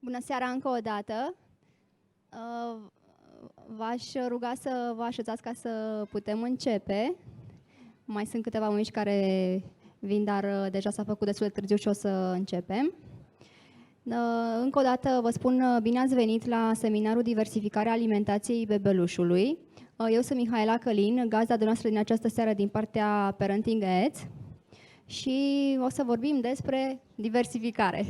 Bună seara încă o dată. V-aș ruga să vă așezați ca să putem începe. Mai sunt câteva oameni care vin, dar deja s-a făcut destul de târziu și o să începem. Încă o dată vă spun bine ați venit la seminarul Diversificarea alimentației bebelușului. Eu sunt Mihaela Călin, gazda dumneavoastră din această seară din partea Parenting Ads și o să vorbim despre diversificare.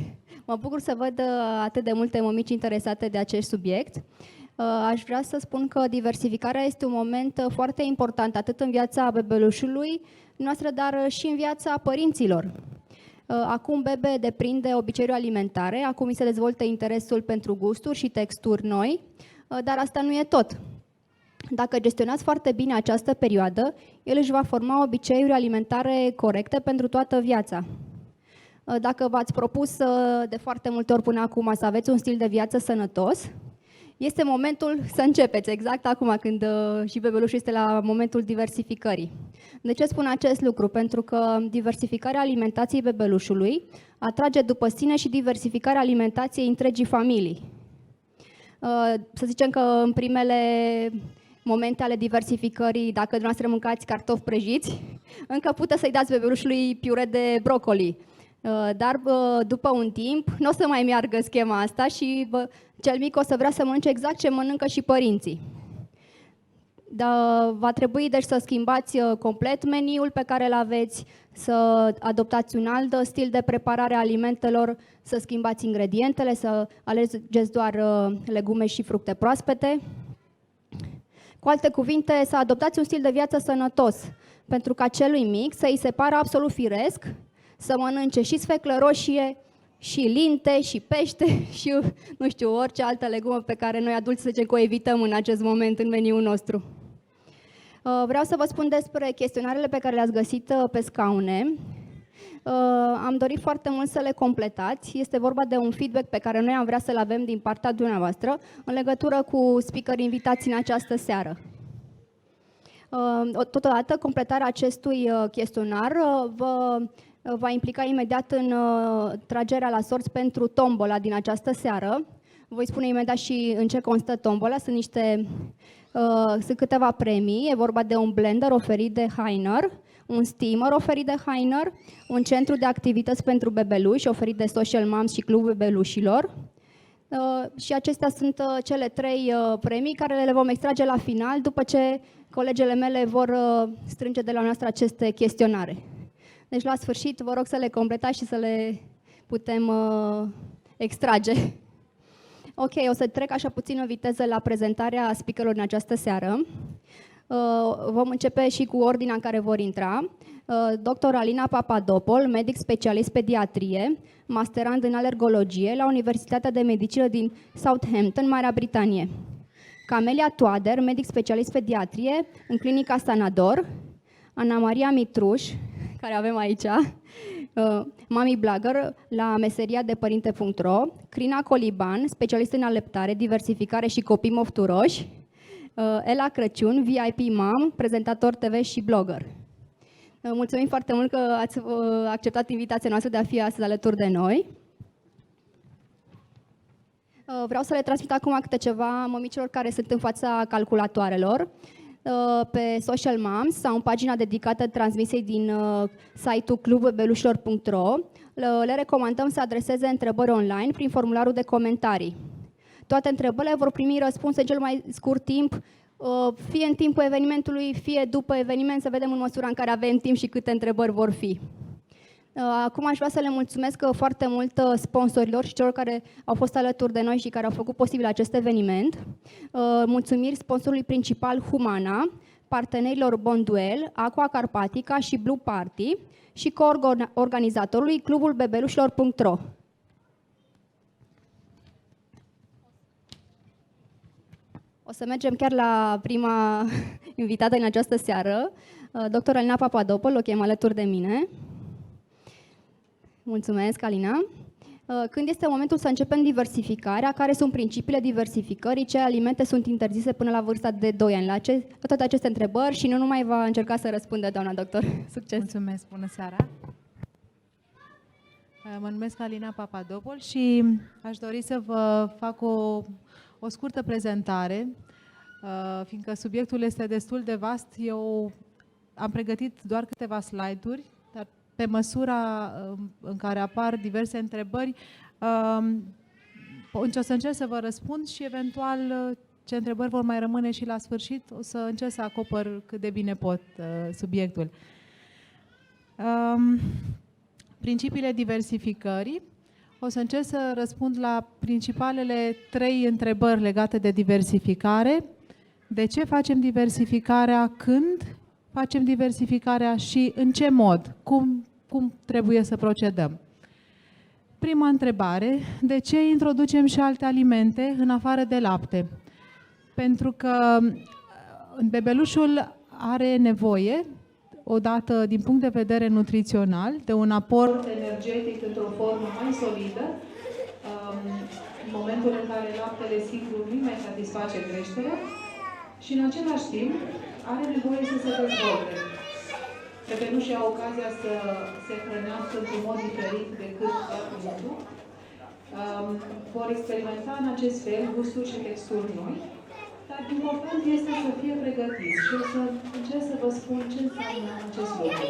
Mă bucur să văd atât de multe mămici interesate de acest subiect. Aș vrea să spun că diversificarea este un moment foarte important atât în viața bebelușului noastră, dar și în viața părinților. Acum bebe deprinde obiceiuri alimentare, acum îi se dezvoltă interesul pentru gusturi și texturi noi, dar asta nu e tot. Dacă gestionați foarte bine această perioadă, el își va forma obiceiuri alimentare corecte pentru toată viața. Dacă v-ați propus de foarte multe ori până acum să aveți un stil de viață sănătos, este momentul să începeți, exact acum când și bebelușul este la momentul diversificării. De ce spun acest lucru? Pentru că diversificarea alimentației bebelușului atrage după sine și diversificarea alimentației întregii familii. Să zicem că în primele momente ale diversificării, dacă dumneavoastră mâncați cartofi prăjiți, încă puteți să-i dați bebelușului piure de brocoli. Dar după un timp nu o să mai meargă schema asta și cel mic o să vrea să mănânce exact ce mănâncă și părinții. Va trebui deci să schimbați complet meniul pe care îl aveți, să adoptați un alt stil de preparare a alimentelor, să schimbați ingredientele, să alegeți doar legume și fructe proaspete. Cu alte cuvinte, să adoptați un stil de viață sănătos, pentru ca celui mic să îi se pară absolut firesc să mănânce și sfeclă roșie, și linte, și pește, și nu știu, orice altă legumă pe care noi adulți să zicem că o evităm în acest moment în meniul nostru. Vreau să vă spun despre chestionarele pe care le-ați găsit pe scaune. Am dorit foarte mult să le completați. Este vorba de un feedback pe care noi am vrea să-l avem din partea dumneavoastră în legătură cu speakerii invitați în această seară. Totodată, completarea acestui chestionar va implica imediat în tragerea la sorți pentru tombola din această seară. Voi spune imediat și în ce constă tombola. Sunt câteva premii. E vorba de un blender oferit de Heiner, un steamer oferit de Heiner, un centru de activități pentru bebeluși oferit de Social Moms și Clubul Bebelușilor. Și acestea sunt cele 3 premii care le vom extrage la final după ce colegele mele vor strânge de la noastră aceste chestionare. Deci la sfârșit vă rog să le completați și să le putem extrage. Ok, o să trec așa puțin în viteză la prezentarea speakerilor în această seară. Vom începe și cu ordinea în care vor intra. Dr. Alina Papadopol, medic specialist pediatrie, masterand în alergologie la Universitatea de Medicină din Southampton, Marea Britanie. Camelia Toader, medic specialist pediatrie în clinica Sanador. Ana Maria Mitruș, care avem aici, mami blogger la meseria de părinte.ro, Crina Coliban, specialist în aleptare, diversificare și copii mofturoși, Ela Crăciun, VIP mom, prezentator TV și blogger. Mulțumim foarte mult că ați acceptat invitația noastră de a fi astăzi alături de noi. Vreau să le transmit acum câte ceva mămicilor care sunt în fața calculatoarelor. Pe Social Moms sau în pagina dedicată transmisiei din site-ul clubbebelușilor.ro. Le recomandăm să adreseze întrebări online prin formularul de comentarii. Toate întrebările vor primi răspuns în cel mai scurt timp, fie în timpul evenimentului, fie după eveniment, să vedem în măsura în care avem timp și câte întrebări vor fi. Acum aș vrea să le mulțumesc foarte mult sponsorilor și celor care au fost alături de noi și care au făcut posibil acest eveniment. Mulțumiri sponsorului principal Humana, partenerilor Bonduel, Aqua Carpatica și Blue Party și coorganizatorului Clubul Bebelușilor.ro. O să mergem chiar la prima invitată în această seară, dr. Alina Papadopol, o chem alături de mine. Mulțumesc, Alina. Când este momentul să începem diversificarea? Care sunt principiile diversificării? Ce alimente sunt interzise până la vârsta de 2 ani? La toate aceste întrebări și nu numai va încerca să răspundă doamna doctor. Succes! Mulțumesc, bună seara! Mă numesc Alina Papadopol și aș dori să vă fac o scurtă prezentare, fiindcă subiectul este destul de vast. Eu am pregătit doar câteva slide-uri, dar pe măsura în care apar diverse întrebări, o să încerc să vă răspund și eventual ce întrebări vor mai rămâne și la sfârșit o să încerc să acopăr cât de bine pot subiectul. Principiile diversificării. O să încerc să răspund la principalele 3 întrebări legate de diversificare. De ce facem diversificarea, când facem diversificarea și în ce mod, cum trebuie să procedăm. Prima întrebare, de ce introducem și alte alimente în afară de lapte? Pentru că bebelușul are nevoie, odată din punct de vedere nutrițional, de un aport energetic într-o formă mai solidă, în momentul în care laptele singur nu mai satisface creșterea și în același timp are nevoie să se dezvolte. Bebelușii au ocazia să se hrănească într-un mod diferit decât adultul. Vor experimenta în acest fel gusturi și texturi noi, dar important este să fie pregătiți și o să încerc să vă spun ce înseamnă acest lucru.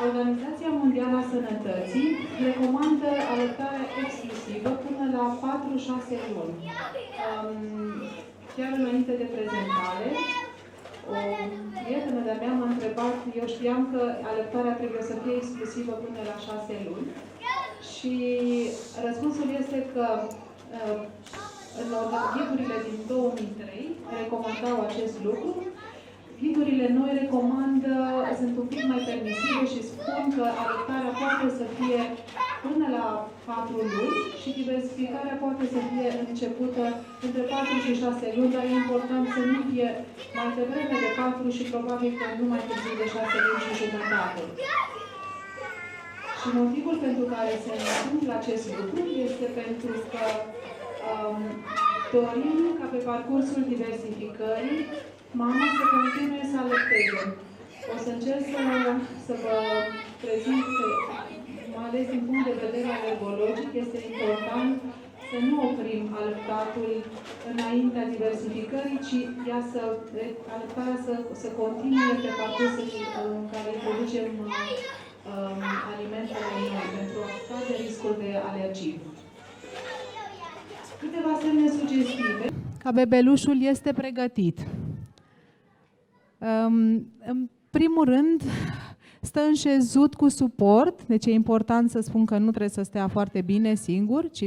Organizația Mondială a Sănătății recomandă alăptarea exclusivă până la 4-6 luni. Chiar înainte de prezentare, o prietenă de-a mea m-a întrebat, eu știam că alăptarea trebuie să fie exclusivă până la 6 luni și răspunsul este că în ghiturile din 2003 recomandau acest lucru. Ghiturile noi recomandă, sunt un pic mai permisive și spun că alăptarea poate să fie până la 4 luni și diversificarea poate să fie începută între 4 și 6 luni, dar e important să nu fie mai devreme de 4 și probabil că nu mai târziu de 6 luni și jumătate. Și motivul pentru care se întâmplă acest lucru este pentru că dorim ca pe parcursul diversificării mama să continue să alăpteze. O să încerc să vă prezint, mai ales din punct de vedere alergologic, este important să nu oprim alăptatul înaintea diversificării, ci alăptarea să continue pe parcursul în care introducem alimentele noi pentru a scade riscul de alergii. Câteva semne sugestive. Ca bebelușul este pregătit. În primul rând, stă înșezut cu suport, deci e important să spun că nu trebuie să stea foarte bine singur, ci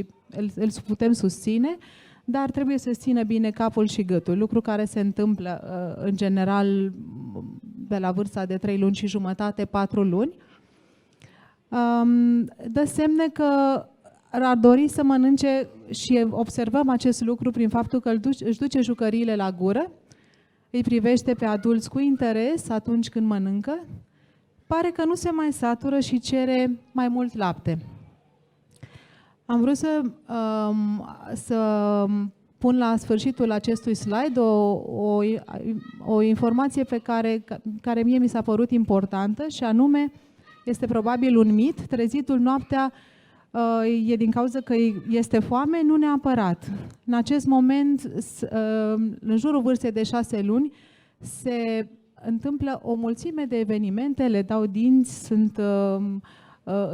îl putem susține, dar trebuie să țină bine capul și gâtul, lucru care se întâmplă în general de la vârsta de 3 luni și jumătate, 4 luni. Dă semne că ar dori să mănânce și observăm acest lucru prin faptul că își duce jucăriile la gură, îi privește pe adulți cu interes atunci când mănâncă, pare că nu se mai satură și cere mai mult lapte. Am vrut să pun la sfârșitul acestui slide o informație care mie mi s-a părut importantă și anume, este probabil un mit, trezitul noaptea e din cauza că este foame, nu neapărat. În acest moment, în jurul vârstei de 6 luni, se întâmplă o mulțime de evenimente, le dau dinți,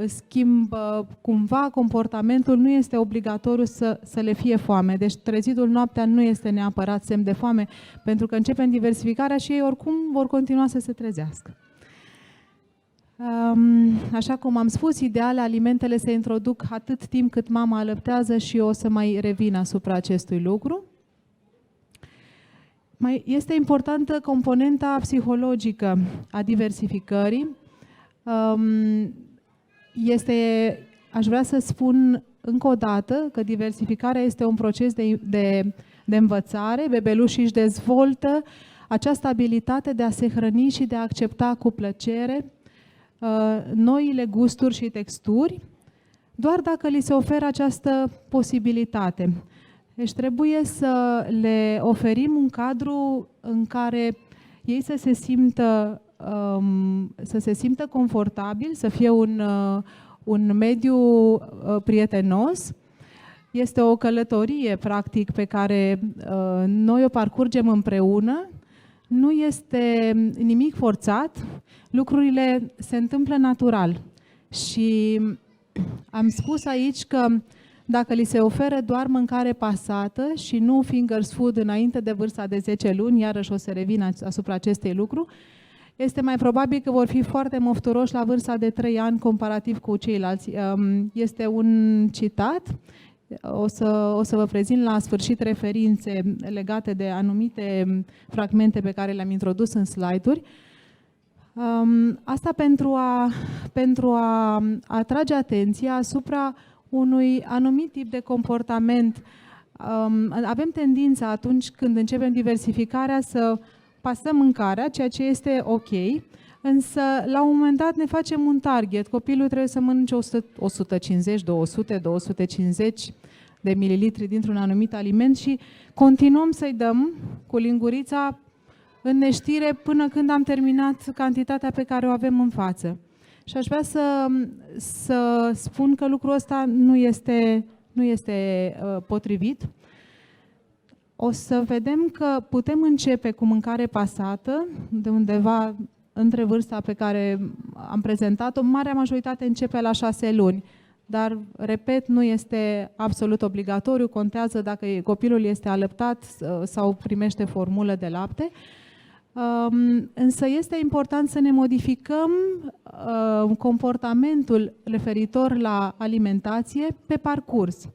schimbă cumva comportamentul, nu este obligatoriu să le fie foame. Deci trezitul noaptea nu este neapărat semn de foame, pentru că începem diversificarea și ei oricum vor continua să se trezească. Așa cum am spus, ideal, alimentele se introduc atât timp cât mama alăptează și o să mai revin asupra acestui lucru. Este importantă componenta psihologică a diversificării. Aș vrea să spun încă o dată că diversificarea este un proces de învățare. Bebelușii își dezvoltă această abilitate de a se hrăni și de a accepta cu plăcere noile gusturi și texturi, doar dacă li se oferă această posibilitate. Deci trebuie să le oferim un cadru în care ei să se simtă confortabil, să fie un mediu prietenos. Este o călătorie, practic, pe care noi o parcurgem împreună. Nu este nimic forțat, lucrurile se întâmplă natural. Și am spus aici că dacă li se oferă doar mâncare pasată și nu fingers food înainte de vârsta de 10 luni, iarăși o să revin asupra acestui lucru, este mai probabil că vor fi foarte mofturoși la vârsta de 3 ani comparativ cu ceilalți. Este un citat, o să vă prezint la sfârșit referințe legate de anumite fragmente pe care le-am introdus în slide-uri. Asta pentru a atrage atenția asupra unui anumit tip de comportament. Avem tendința atunci când începem diversificarea să pasăm mâncarea, ceea ce este ok, însă la un moment dat ne facem un target. Copilul trebuie să mănânce 150, 200, 250 de mililitri dintr-un anumit aliment și continuăm să-i dăm cu lingurița în neștire până când am terminat cantitatea pe care o avem în față. Și aș vrea să spun că lucrul ăsta nu este potrivit. O să vedem că putem începe cu mâncare pasată, de undeva între vârsta pe care am prezentat-o. Marea majoritate începe la 6 luni, dar, repet, nu este absolut obligatoriu, contează dacă copilul este alăptat sau primește formulă de lapte. Însă este important să ne modificăm comportamentul referitor la alimentație pe parcurs.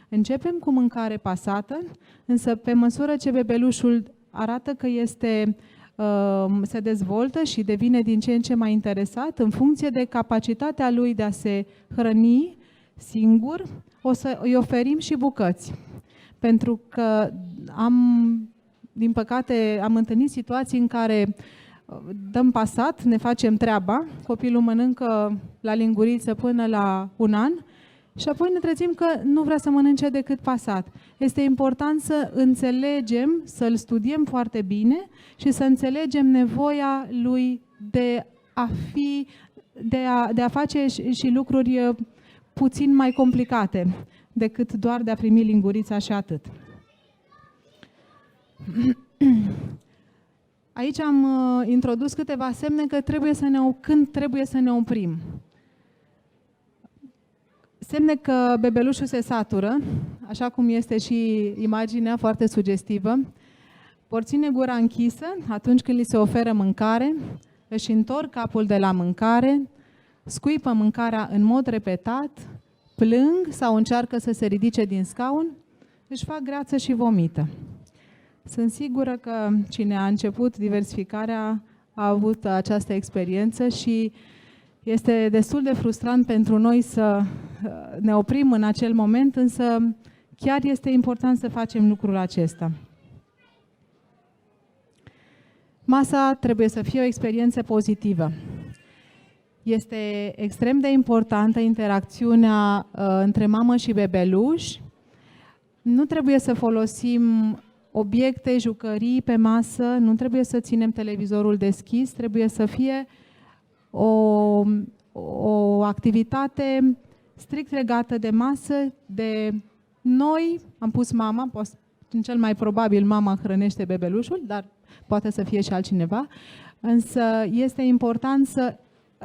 Începem cu mâncare pasată, însă pe măsură ce bebelușul arată că se dezvoltă și devine din ce în ce mai interesat, în funcție de capacitatea lui de a se hrăni singur, o să îi oferim și bucăți. Pentru că din păcate, am întâlnit situații în care dăm pasat, ne facem treaba, copilul mănâncă la linguriță până la 1 an și apoi ne trezim că nu vrea să mănânce decât pasat. Este important să înțelegem, să-l studiem foarte bine și să înțelegem nevoia lui de a face și lucruri puțin mai complicate decât doar de a primi lingurița și atât. Aici am introdus câteva semne că când trebuie să ne oprim. Semne că bebelușul se satură, așa cum este și imaginea foarte sugestivă. Vor ține gura închisă atunci când li se oferă mâncare, își întorc capul de la mâncare, scuipă mâncarea în mod repetat, plâng sau încearcă să se ridice din scaun, își fac greață și vomită. Sunt sigură că cine a început diversificarea a avut această experiență și este destul de frustrant pentru noi să ne oprim în acel moment, însă chiar este important să facem lucrul acesta. Masa trebuie să fie o experiență pozitivă. Este extrem de importantă interacțiunea între mamă și bebeluș. Nu trebuie să folosim obiecte, jucării pe masă, nu trebuie să ținem televizorul deschis, trebuie să fie o activitate strict legată de masă, de noi, am pus mama, în cel mai probabil mama hrănește bebelușul, dar poate să fie și altcineva, însă este important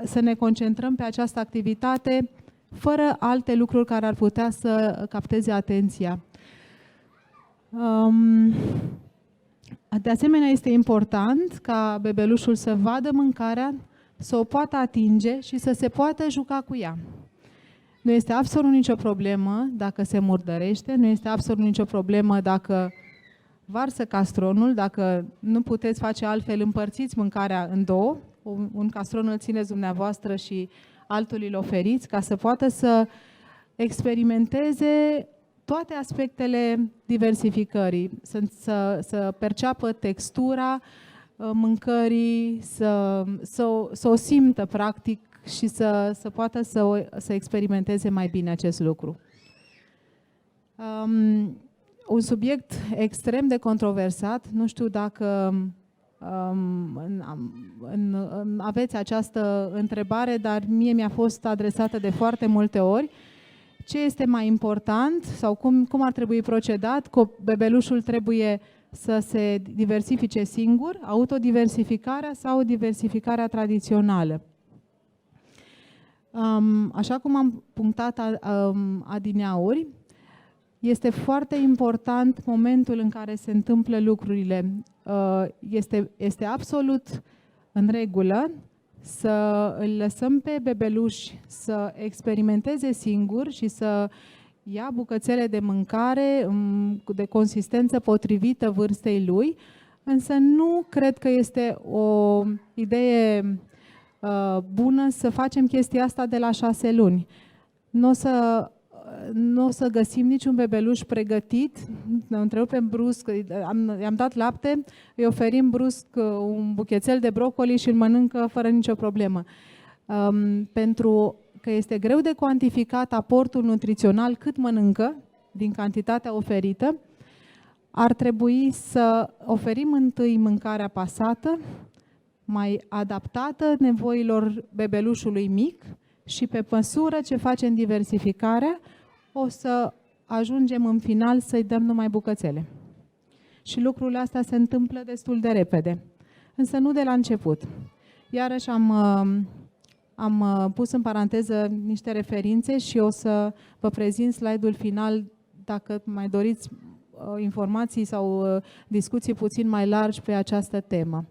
să ne concentrăm pe această activitate fără alte lucruri care ar putea să capteze atenția. De asemenea, este important ca bebelușul să vadă mâncarea, să o poată atinge și să se poată juca cu ea. Nu este absolut nicio problemă dacă se murdărește, nu este absolut nicio problemă dacă varsă castronul, dacă nu puteți face altfel, împărțiți mâncarea în două, un castron îl țineți dumneavoastră și altul îl oferiți, ca să poată să experimenteze toate aspectele diversificării, să perceapă textura mâncării, să o simtă practic și să poată să experimenteze mai bine acest lucru. Un subiect extrem de controversat, nu știu dacă aveți această întrebare, dar mie mi-a fost adresată de foarte multe ori. Ce este mai important sau cum ar trebui procedat? Bebelușul trebuie să se diversifice singur, autodiversificarea sau diversificarea tradițională. Așa cum am punctat adineauri, este foarte important momentul în care se întâmplă lucrurile. Este absolut în regulă să îl lăsăm pe bebeluș să experimenteze singur și să ia bucățele de mâncare de consistență potrivită vârstei lui, însă nu cred că este o idee bună să facem chestia asta de la 6 luni. Nu o să găsim niciun bebeluș pregătit, ne întrerupem brusc, i-am dat lapte, îi oferim brusc un buchețel de brocoli și îl mănâncă fără nicio problemă. Pentru că este greu de cuantificat aportul nutrițional cât mănâncă din cantitatea oferită, ar trebui să oferim întâi mâncarea pasată, mai adaptată nevoilor bebelușului mic și pe măsură ce facem diversificarea, o să ajungem în final să-i dăm numai bucățele. Și lucrul ăsta se întâmplă destul de repede, însă nu de la început. Iarăși am pus în paranteză niște referințe și o să vă prezint slide-ul final dacă mai doriți informații sau discuții puțin mai largi pe această temă.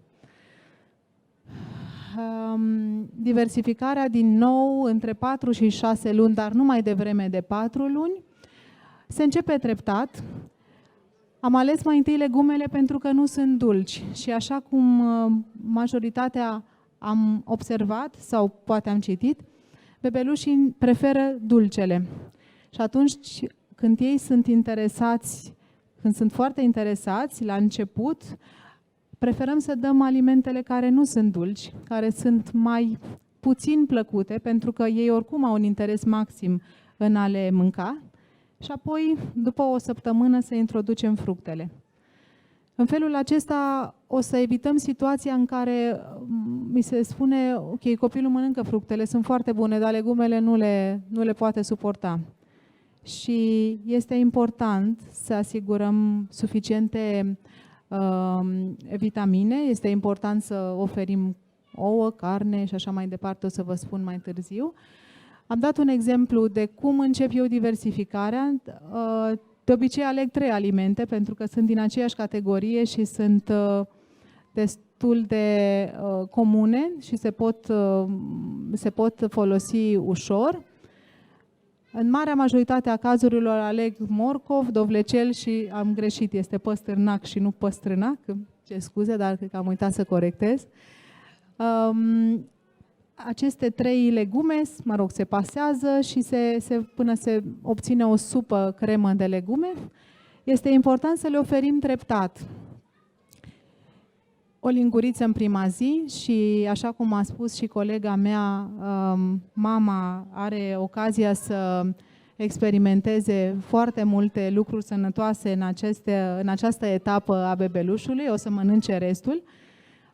Diversificarea din nou între 4 și 6 luni, dar nu mai devreme de 4 luni. Se începe treptat. Am ales mai întâi legumele pentru că nu sunt dulci și așa cum majoritatea am observat sau poate am citit, bebelușii preferă dulcele. Și atunci când ei sunt interesați, când sunt foarte interesați la început, preferăm să dăm alimentele care nu sunt dulci, care sunt mai puțin plăcute, pentru că ei oricum au un interes maxim în a le mânca, și apoi, după o săptămână, să introducem fructele. În felul acesta o să evităm situația în care mi se spune, ok, copilul mănâncă fructele, sunt foarte bune, dar legumele nu le poate suporta. Și este important să asigurăm suficiente vitamine, este important să oferim ouă, carne și așa mai departe, o să vă spun mai târziu. Am dat un exemplu de cum încep eu diversificarea. De obicei aleg 3 alimente, pentru că sunt din aceeași categorie și sunt destul de comune și se pot folosi ușor. În marea majoritate a cazurilor aleg morcov, dovlecel și am greșit, este păstârnac și nu păstrânac. Ce scuze, dar cred că am uitat să corectez. Aceste 3 legume, se pasează și până se obține o supă cremă de legume. Este important să le oferim treptat. O linguriță în prima zi și, așa cum a spus și colega mea, mama are ocazia să experimenteze foarte multe lucruri sănătoase în această etapă a bebelușului, o să mănânce restul.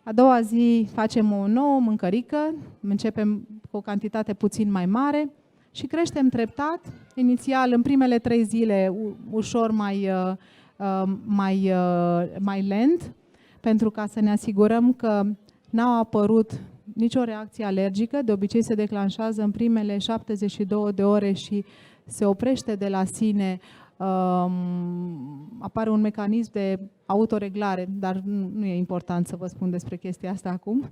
A doua zi facem o nouă mâncărică, începem cu o cantitate puțin mai mare și creștem treptat, inițial în primele 3 zile ușor mai lent, pentru ca să ne asigurăm că n-au apărut nicio reacție alergică. De obicei se declanșează în primele 72 de ore și se oprește de la sine. Apare un mecanism de autoreglare, dar nu e important să vă spun despre chestia asta acum.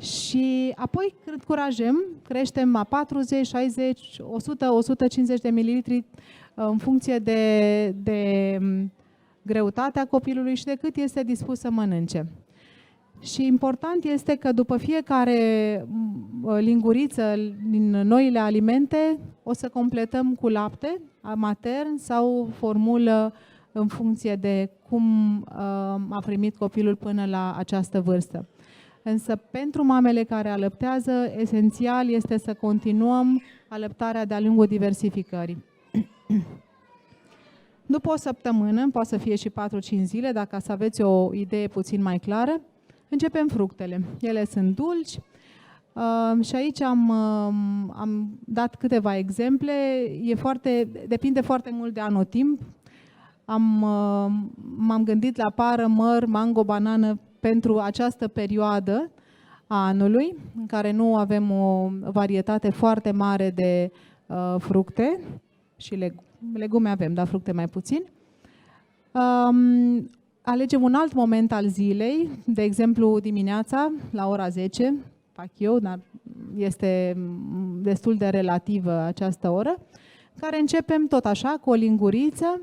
Și apoi încurajăm, creștem la 40, 60, 100, 150 de mililitri în funcție de greutatea copilului și de cât este dispus să mănânce. Și important este că după fiecare linguriță din noile alimente o să completăm cu lapte matern sau formulă în funcție de cum a primit copilul până la această vârstă. Însă pentru mamele care alăptează, esențial este să continuăm alăptarea de-a lungul diversificării. După o săptămână, poate să fie și 4-5 zile, dacă să aveți o idee puțin mai clară, Începem fructele. Ele sunt dulci. Și aici am dat câteva exemple. Depinde foarte mult de anotimp. M-am gândit la pară, măr, mango, banană pentru această perioadă a anului, în care nu avem o varietate foarte mare de fructe și legume avem, dar fructe mai puțin. Alegem un alt moment al zilei, de exemplu dimineața, la ora 10, fac eu, dar este destul de relativă această oră, care începem tot așa, cu o linguriță,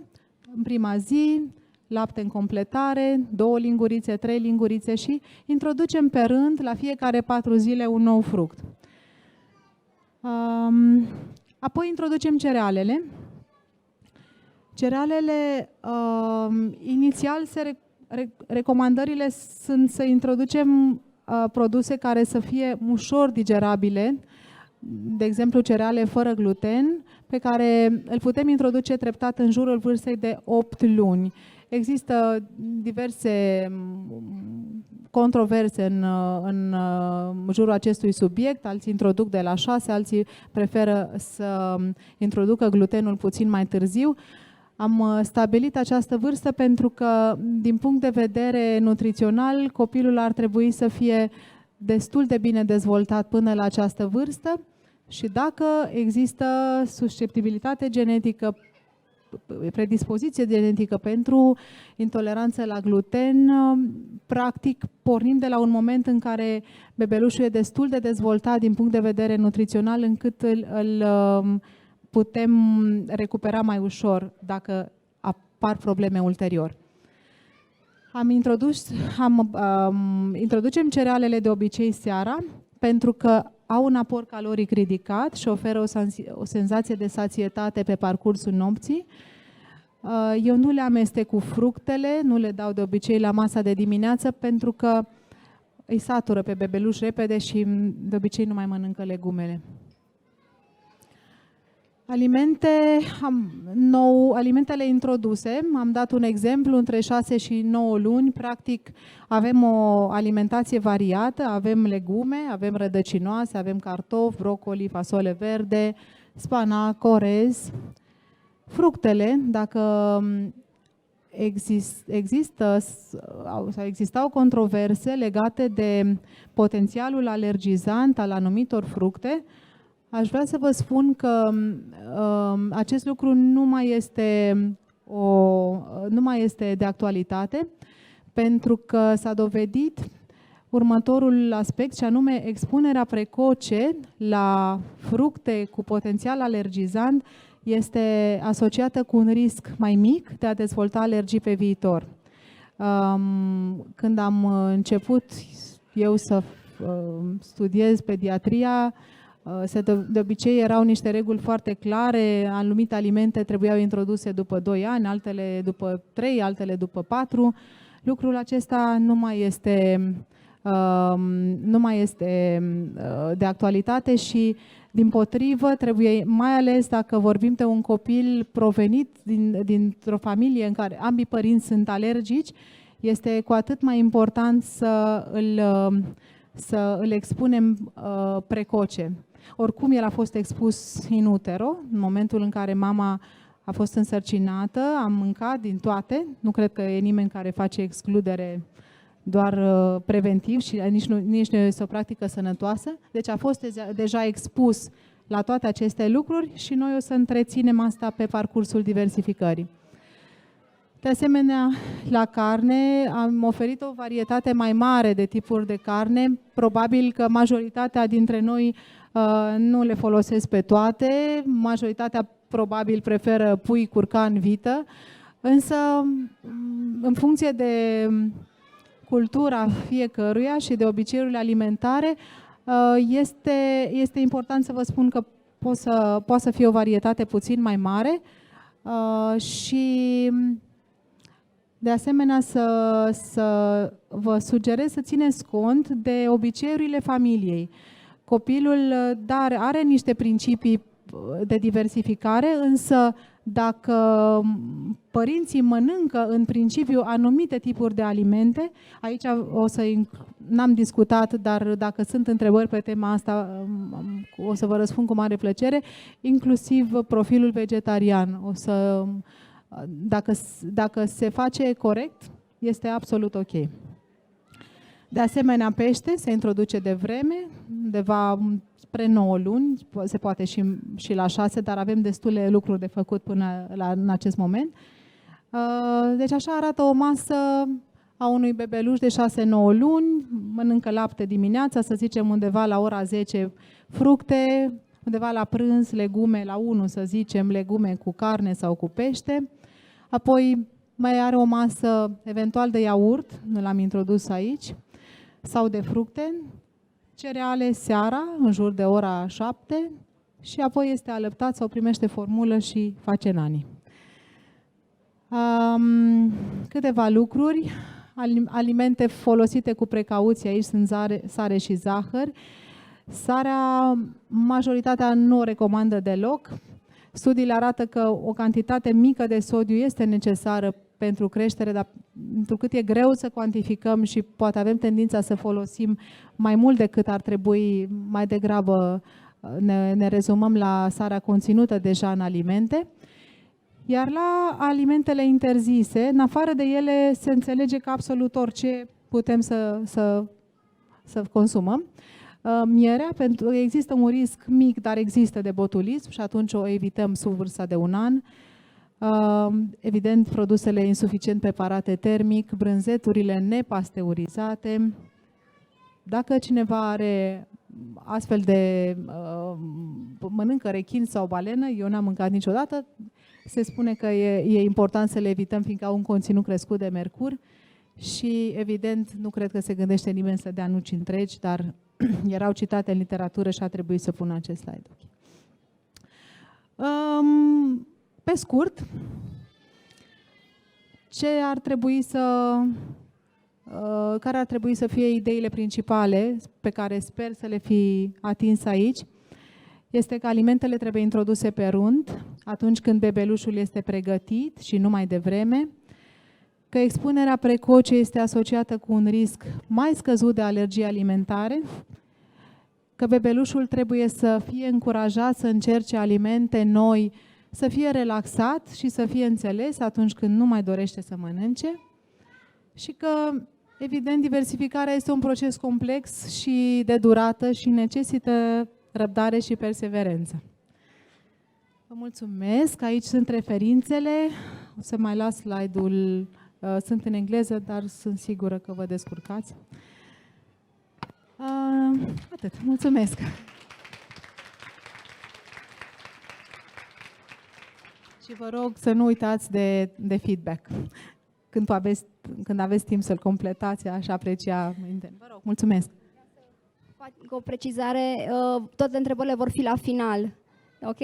în prima zi, lapte în completare, 2 lingurițe, 3 lingurițe și introducem pe rând, la fiecare 4 zile, un nou fruct. Apoi introducem cerealele. Cerealele, inițial, recomandările sunt să introducem produse care să fie ușor digerabile, de exemplu cereale fără gluten, pe care îl putem introduce treptat în jurul vârstei de 8 luni. Există diverse controverse în jurul acestui subiect, alții introduc de la 6, alții preferă să introducă glutenul puțin mai târziu. Am stabilit această vârstă pentru că, din punct de vedere nutrițional, copilul ar trebui să fie destul de bine dezvoltat până la această vârstă și dacă există susceptibilitate genetică, predispoziție genetică pentru intoleranță la gluten, practic pornim de la un moment în care bebelușul e destul de dezvoltat din punct de vedere nutrițional încât îl putem recupera mai ușor dacă apar probleme ulterior. Introducem cerealele de obicei seara pentru că au un aport caloric ridicat și oferă o senzație de sațietate pe parcursul nopții. Eu nu le amestec cu fructele, nu le dau de obicei la masa de dimineață pentru că îi satură pe bebeluș repede și de obicei nu mai mănâncă legumele. Alimentele introduse, am dat un exemplu, între 6 și 9 luni, practic avem o alimentație variată, avem legume, avem rădăcinoase, avem cartofi, brocoli, fasole verde, spanac, orez. Fructele, dacă existau controverse legate de potențialul alergizant al anumitor fructe, aș vrea să vă spun că acest lucru nu mai este de actualitate, pentru că s-a dovedit următorul aspect, și anume expunerea precoce la fructe cu potențial alergizant este asociată cu un risc mai mic de a dezvolta alergii pe viitor. Când am început eu să studiez pediatria, de obicei erau niște reguli foarte clare, anumite alimente trebuiau introduse după 2 ani, altele după 3, altele după 4. Lucrul acesta nu mai este de actualitate și, dimpotrivă, trebuie, mai ales dacă vorbim de un copil provenit dintr-o familie în care ambii părinți sunt alergici, este cu atât mai important să îl expunem precoce. Oricum, el a fost expus in utero, în momentul în care mama a fost însărcinată, am mâncat din toate, nu cred că e nimeni care face excludere doar preventiv și nici nu este o practică sănătoasă, deci a fost deja expus la toate aceste lucruri și noi o să întreținem asta pe parcursul diversificării. De asemenea, la carne am oferit o varietate mai mare de tipuri de carne. Probabil că majoritatea dintre noi nu le folosesc pe toate, majoritatea probabil preferă pui, curcan, vită, însă în funcție de cultura fiecăruia și de obiceiurile alimentare, este important să vă spun că poate să fie o varietate puțin mai mare și de asemenea să vă sugerez să țineți cont de obiceiurile familiei. Copilul are niște principii de diversificare, însă Dacă părinții mănâncă în principiu anumite tipuri de alimente, aici n-am discutat, dar dacă sunt întrebări pe tema asta, o să vă răspund cu mare plăcere, inclusiv profilul vegetarian. Dacă se face corect, este absolut ok. De asemenea, pește se introduce de vreme, undeva spre 9 luni, se poate și la 6, dar avem destule lucruri de făcut până în acest moment. Deci așa arată o masă a unui bebeluș de 6-9 luni, mănâncă lapte dimineața, să zicem undeva la ora 10 fructe, undeva la prânz legume, la 1 să zicem legume cu carne sau cu pește. Apoi mai are o masă eventual de iaurt, nu l-am introdus aici, sau de fructe, cereale seara, în jur de ora 7, și apoi este alăptat sau primește formulă și face nani. Câteva lucruri, alimente folosite cu precauție, aici sunt sare și zahăr. Sarea, majoritatea nu o recomandă deloc. Studiile arată că o cantitate mică de sodiu este necesară pentru creștere, dar întrucât e greu să cuantificăm și poate avem tendința să folosim mai mult decât ar trebui, mai degrabă ne rezumăm la sarea conținută deja în alimente. Iar la alimentele interzise, în afară de ele, se înțelege că absolut orice putem să consumăm. Mierea, pentru că există un risc mic, dar există de botulism și atunci o evităm sub vârsta de 1 an. Evident, produsele insuficient preparate termic, brânzeturile nepasteurizate. Dacă cineva are astfel de mănâncă rechin sau balenă, eu n-am mâncat niciodată, se spune că e important să le evităm fiindcă au un conținut crescut de mercur și, evident, nu cred că se gândește nimeni să dea nuci întregi, dar erau citate în literatură și a trebuit să pun acest slide. Pe scurt, care ar trebui să fie ideile principale pe care sper să le fi atins aici, este că alimentele trebuie introduse pe rând atunci când bebelușul este pregătit și nu mai devreme, că expunerea precoce este asociată cu un risc mai scăzut de alergii alimentare, că bebelușul trebuie să fie încurajat să încerce alimente noi, să fie relaxat și să fie înțeles atunci când nu mai dorește să mănânce și că, evident, diversificarea este un proces complex și de durată și necesită răbdare și perseverență. Vă mulțumesc. Aici sunt referințele. O să mai las slide-ul. Sunt în engleză, dar sunt sigură că vă descurcați. Atât. Mulțumesc. Și vă rog să nu uitați de feedback. Când aveți timp să-l completați, aș aprecia. Vă rog, mulțumesc. O precizare, toate întrebările vor fi la final. Ok?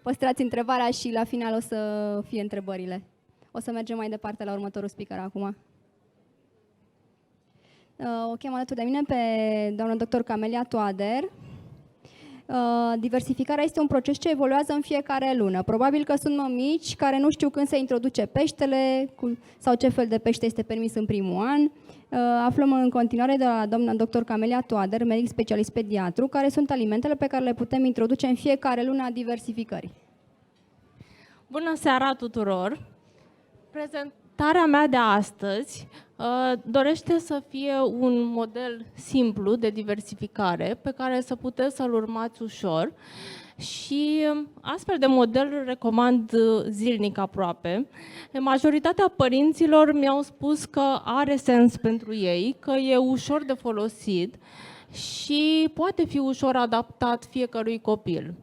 Păstrați întrebarea și la final o să fie întrebările. O să mergem mai departe la următorul speaker acum. O chem alături de mine pe doamna dr. Camelia Toader. Diversificarea este un proces ce evoluează în fiecare lună. Probabil că sunt mămici care nu știu când se introduce peștele sau ce fel de pește este permis în primul an. Aflăm în continuare de la doamna dr. Camelia Toader, medic specialist pediatru, care sunt alimentele pe care le putem introduce în fiecare lună a diversificării. Bună seara tuturor! Prezentarea mea de astăzi dorește să fie un model simplu de diversificare pe care să puteți să-l urmați ușor și astfel de model îl recomand zilnic aproape. Majoritatea părinților mi-au spus că are sens pentru ei, că e ușor de folosit și poate fi ușor adaptat fiecărui copil.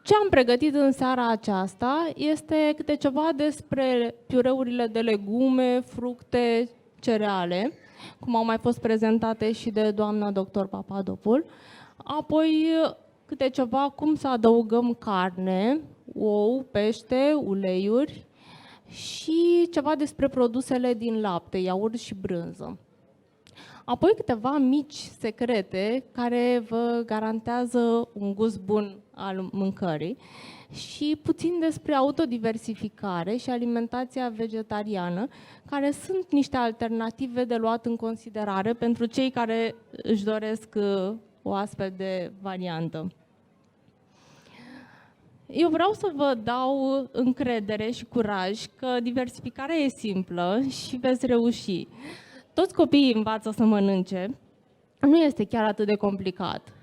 Ce am pregătit în seara aceasta este câte ceva despre piureurile de legume, fructe, cereale, cum au mai fost prezentate și de doamna dr. Papadopoul. Apoi câte ceva cum să adăugăm carne, ou, pește, uleiuri și ceva despre produsele din lapte, iaurt și brânză. Apoi câteva mici secrete care vă garantează un gust bun al mâncării și puțin despre autodiversificare și alimentația vegetariană, care sunt niște alternative de luat în considerare pentru cei care își doresc o astfel de variantă. Eu vreau să vă dau încredere și curaj că diversificarea e simplă și veți reuși. Toți copiii învață să mănânce, nu este chiar atât de complicat.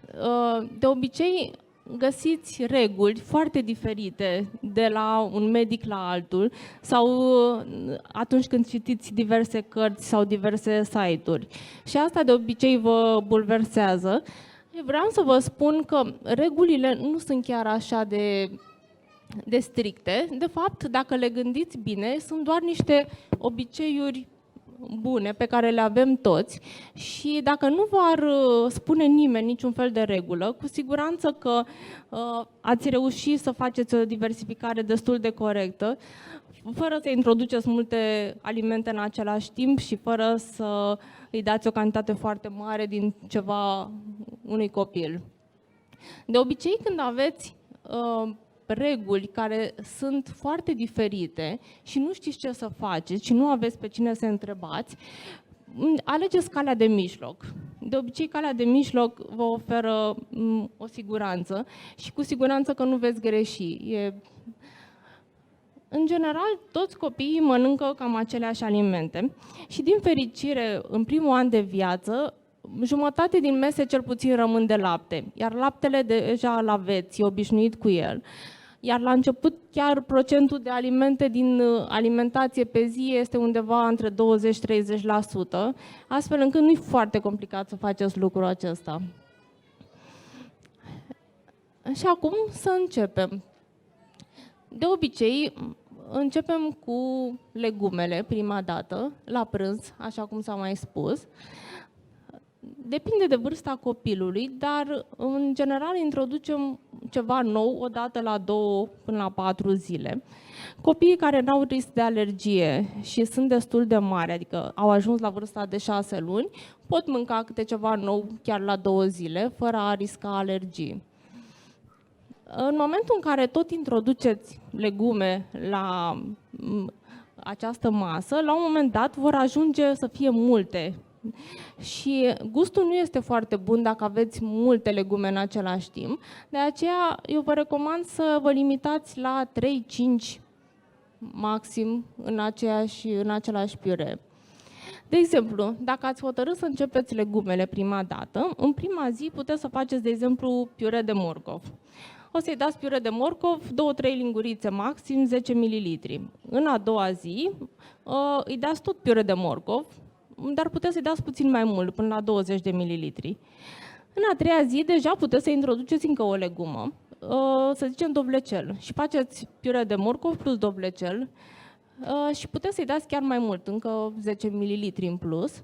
De obicei, găsiți reguli foarte diferite de la un medic la altul sau atunci când citiți diverse cărți sau diverse site-uri. Și asta de obicei vă bulversează. Vreau să vă spun că regulile nu sunt chiar așa de stricte. De fapt, dacă le gândiți bine, sunt doar niște obiceiuri bune pe care le avem toți și dacă nu v-ar spune nimeni niciun fel de regulă, cu siguranță că ați reușit să faceți o diversificare destul de corectă, fără să introduceți multe alimente în același timp și fără să îi dați o cantitate foarte mare din ceva unui copil. De obicei, când aveți reguli care sunt foarte diferite și nu știți ce să faceți și nu aveți pe cine să întrebați, alegeți calea de mijloc. De obicei, calea de mijloc vă oferă o siguranță și cu siguranță că nu veți greși. În general, toți copiii mănâncă cam aceleași alimente și, din fericire, în primul an de viață, jumătate din mese cel puțin rămân de lapte, iar laptele deja îl aveți, e obișnuit cu el. Iar la început chiar procentul de alimente din alimentație pe zi este undeva între 20-30%, astfel încât nu e foarte complicat să faceți lucrul acesta. Și acum să începem. De obicei, începem cu legumele prima dată, la prânz, așa cum s-a mai spus. Depinde de vârsta copilului, dar în general introducem ceva nou o dată la 2 până la 4 zile. Copiii care n-au risc de alergie și sunt destul de mari, adică au ajuns la vârsta de 6 luni, pot mânca câte ceva nou chiar la 2 zile, fără a risca alergii. În momentul în care tot introduceți legume la această masă, la un moment dat vor ajunge să fie multe. Și gustul nu este foarte bun dacă aveți multe legume în același timp. De aceea eu vă recomand să vă limitați la 3-5 maxim în același piure. De exemplu, dacă ați hotărât să începeți legumele prima dată, în prima zi puteți să faceți, de exemplu, piure de morcov. O să-i dați piure de morcov, 2-3 lingurițe maxim, 10 ml. În a doua zi îi dați tot piure de morcov, dar puteți să-i dați puțin mai mult, până la 20 de mililitri. În a treia zi, deja puteți să introduceți încă o legumă, să zicem dovlecel, și faceți piure de morcov plus dovlecel și puteți să-i dați chiar mai mult, încă 10 mililitri în plus.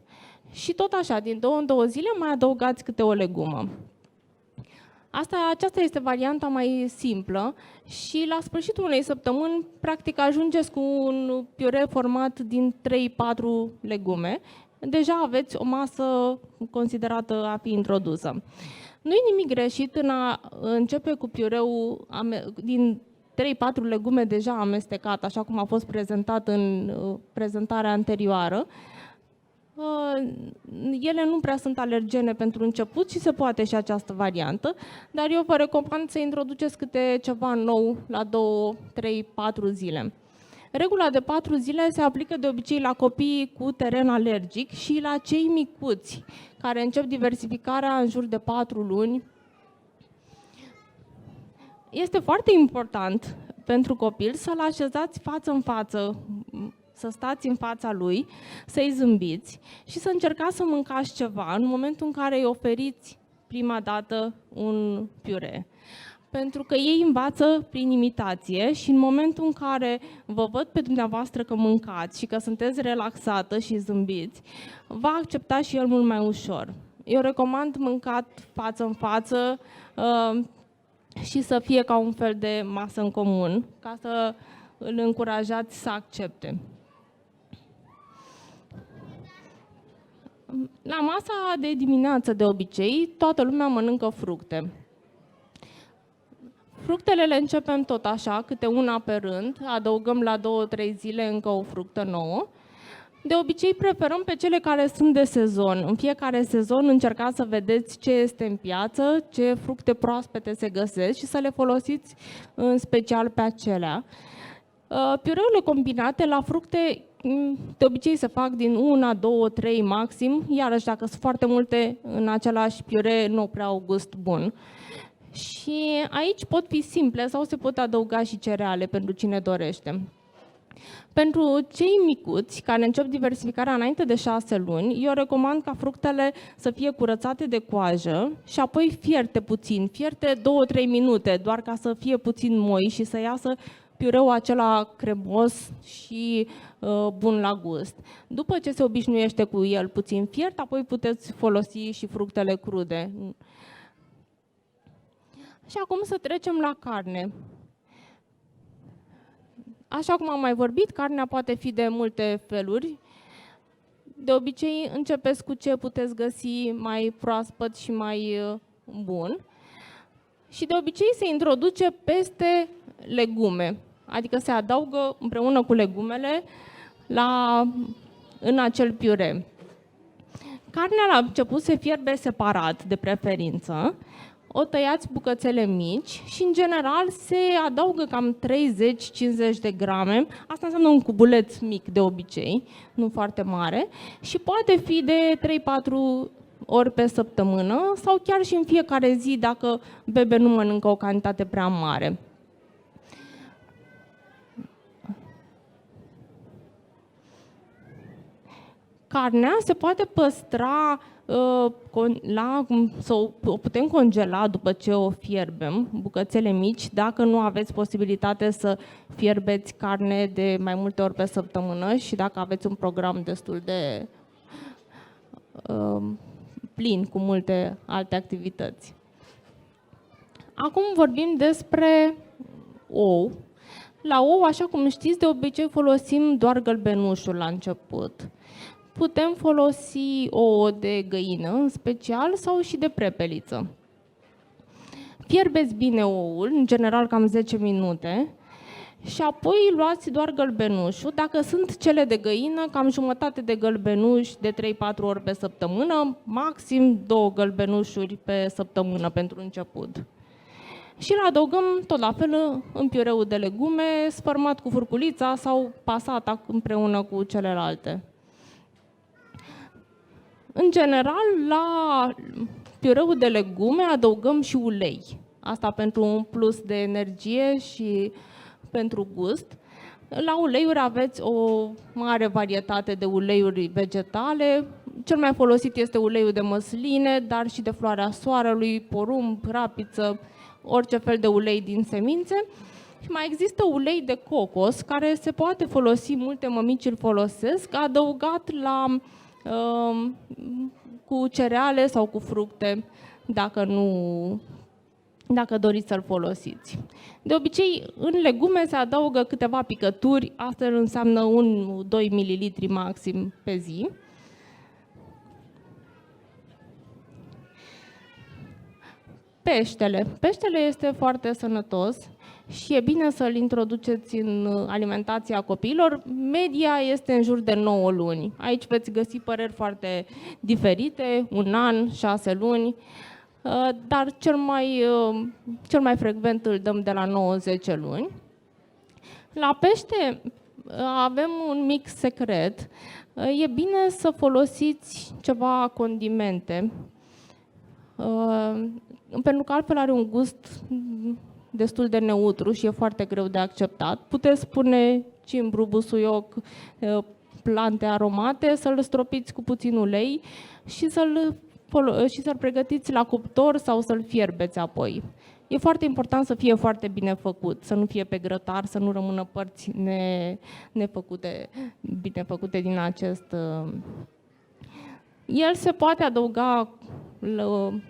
Și tot așa, din 2 în 2 zile mai adăugați câte o legumă. Aceasta este varianta mai simplă și la sfârșitul unei săptămâni, practic, ajungeți cu un piure format din 3-4 legume. Deja aveți o masă considerată a fi introdusă. Nu e nimic greșit în a începe cu piureul din 3-4 legume deja amestecat, așa cum a fost prezentat în prezentarea anterioară. Ele nu prea sunt alergene pentru început și se poate și această variantă, dar eu vă recomand să introduceți câte ceva nou la 2, 3, 4 zile. Regula de 4 zile se aplică de obicei la copiii cu teren alergic și la cei micuți, care încep diversificarea în jur de 4 luni. Este foarte important pentru copil să-l așezați față în față, să stați în fața lui, să-i zâmbiți și să încercați să mâncați ceva în momentul în care îi oferiți prima dată un piure. Pentru că ei învață prin imitație și în momentul în care vă văd pe dumneavoastră că mâncați și că sunteți relaxată și zâmbiți, va accepta și el mult mai ușor. Eu recomand mâncat față în față și să fie ca un fel de masă în comun, ca să îl încurajați să accepte. La masa de dimineață, de obicei, toată lumea mănâncă fructe. Fructele le începem tot așa, câte una pe rând, adăugăm la 2-3 zile încă o fructă nouă. De obicei preferăm pe cele care sunt de sezon. În fiecare sezon încercați să vedeți ce este în piață, ce fructe proaspete se găsesc și să le folosiți în special pe acelea. Piureurile combinate la fructe de obicei se fac din 1, 2, 3 maxim, iarăși dacă sunt foarte multe în același piure nu prea au gust bun. Și aici pot fi simple sau se pot adăuga și cereale pentru cine dorește. Pentru cei micuți care încep diversificarea înainte de 6 luni, eu recomand ca fructele să fie curățate de coajă și apoi fierte puțin, fierte 2-3 minute, doar ca să fie puțin moi și să iasă piureul acela cremos și bun la gust. După ce se obișnuiește cu el puțin fiert, apoi puteți folosi și fructele crude. Și acum să trecem la carne. Așa cum am mai vorbit, carnea poate fi de multe feluri. De obicei, începeți cu ce puteți găsi mai proaspăt și mai bun. Și de obicei se introduce peste legume, adică se adaugă împreună cu legumele în acel piure. Carnea la început se fierbe separat, de preferință. O tăiați bucățele mici și, în general, se adaugă cam 30-50 de grame. Asta înseamnă un cubuleț mic, de obicei, nu foarte mare. Și poate fi de 3-4 ori pe săptămână sau chiar și în fiecare zi, dacă bebe nu mănâncă o cantitate prea mare. Carnea se poate păstra sau o putem congela după ce o fierbem, bucățele mici, dacă nu aveți posibilitate să fierbeți carne de mai multe ori pe săptămână și dacă aveți un program destul de plin cu multe alte activități. Acum vorbim despre ou. La ou, așa cum știți, de obicei folosim doar gălbenușul la început. Putem folosi ouă de găină, în special, sau și de prepeliță. Fierbeți bine oul, în general cam 10 minute, și apoi luați doar gălbenușul. Dacă sunt cele de găină, cam jumătate de gălbenuș de 3-4 ori pe săptămână, maxim 2 gălbenușuri pe săptămână pentru început. Și îl adăugăm tot la fel în piureul de legume, sfărmat cu furculița sau pasat împreună cu celelalte. În general, la piureul de legume adăugăm și ulei. Asta pentru un plus de energie și pentru gust. La uleiuri aveți o mare varietate de uleiuri vegetale. Cel mai folosit este uleiul de măsline, dar și de floarea soarelui, porumb, rapiță, orice fel de ulei din semințe. Și mai există ulei de cocos, care se poate folosi, multe mămici îl folosesc, adăugat la cu cereale sau cu fructe, dacă doriți să-l folosiți. De obicei, în legume se adaugă câteva picături, asta înseamnă 1-2 ml maxim pe zi. Peștele este foarte sănătos și e bine să-l introduceți în alimentația copiilor. Media este în jur de 9 luni. Aici veți găsi păreri foarte diferite, 1 an, 6 luni, dar cel mai frecvent îl dăm de la 9-10 luni. La pește avem un mic secret. E bine să folosiți ceva condimente, pentru că altfel are un gust destul de neutru și e foarte greu de acceptat. Puteți pune cimbru, busuioc, plante aromate, să-l stropiți cu puțin ulei și să-l pregătiți la cuptor sau să-l fierbeți apoi. E foarte important să fie foarte bine făcut, să nu fie pe grătar, să nu rămână părți bine făcute din acest. El se poate adăuga,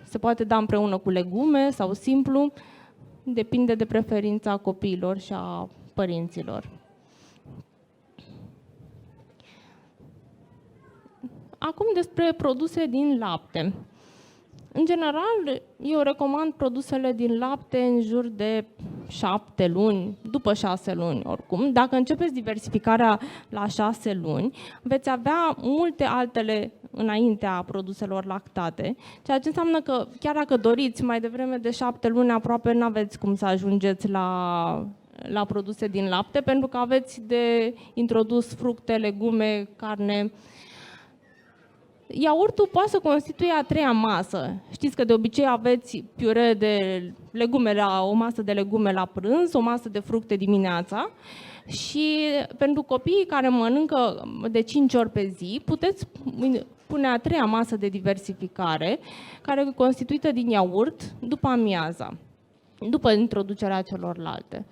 se poate da împreună cu legume sau simplu, depinde de preferința copiilor și a părinților. Acum despre produse din lapte. În general, eu recomand produsele din lapte în jur de 7 luni, după 6 luni oricum. Dacă începeți diversificarea la 6 luni, veți avea multe altele înaintea produselor lactate, ceea ce înseamnă că chiar dacă doriți mai devreme de 7 luni, aproape nu aveți cum să ajungeți la produse din lapte, pentru că aveți de introdus fructe, legume, carne. Iaurtul poate să constituie a treia masă. Știți că de obicei aveți piure de legume o masă de legume la prânz, o masă de fructe dimineața și pentru copiii care mănâncă de 5 ori pe zi, puteți pune a treia masă de diversificare, care e constituită din iaurt după amiaza, după introducerea celorlalte.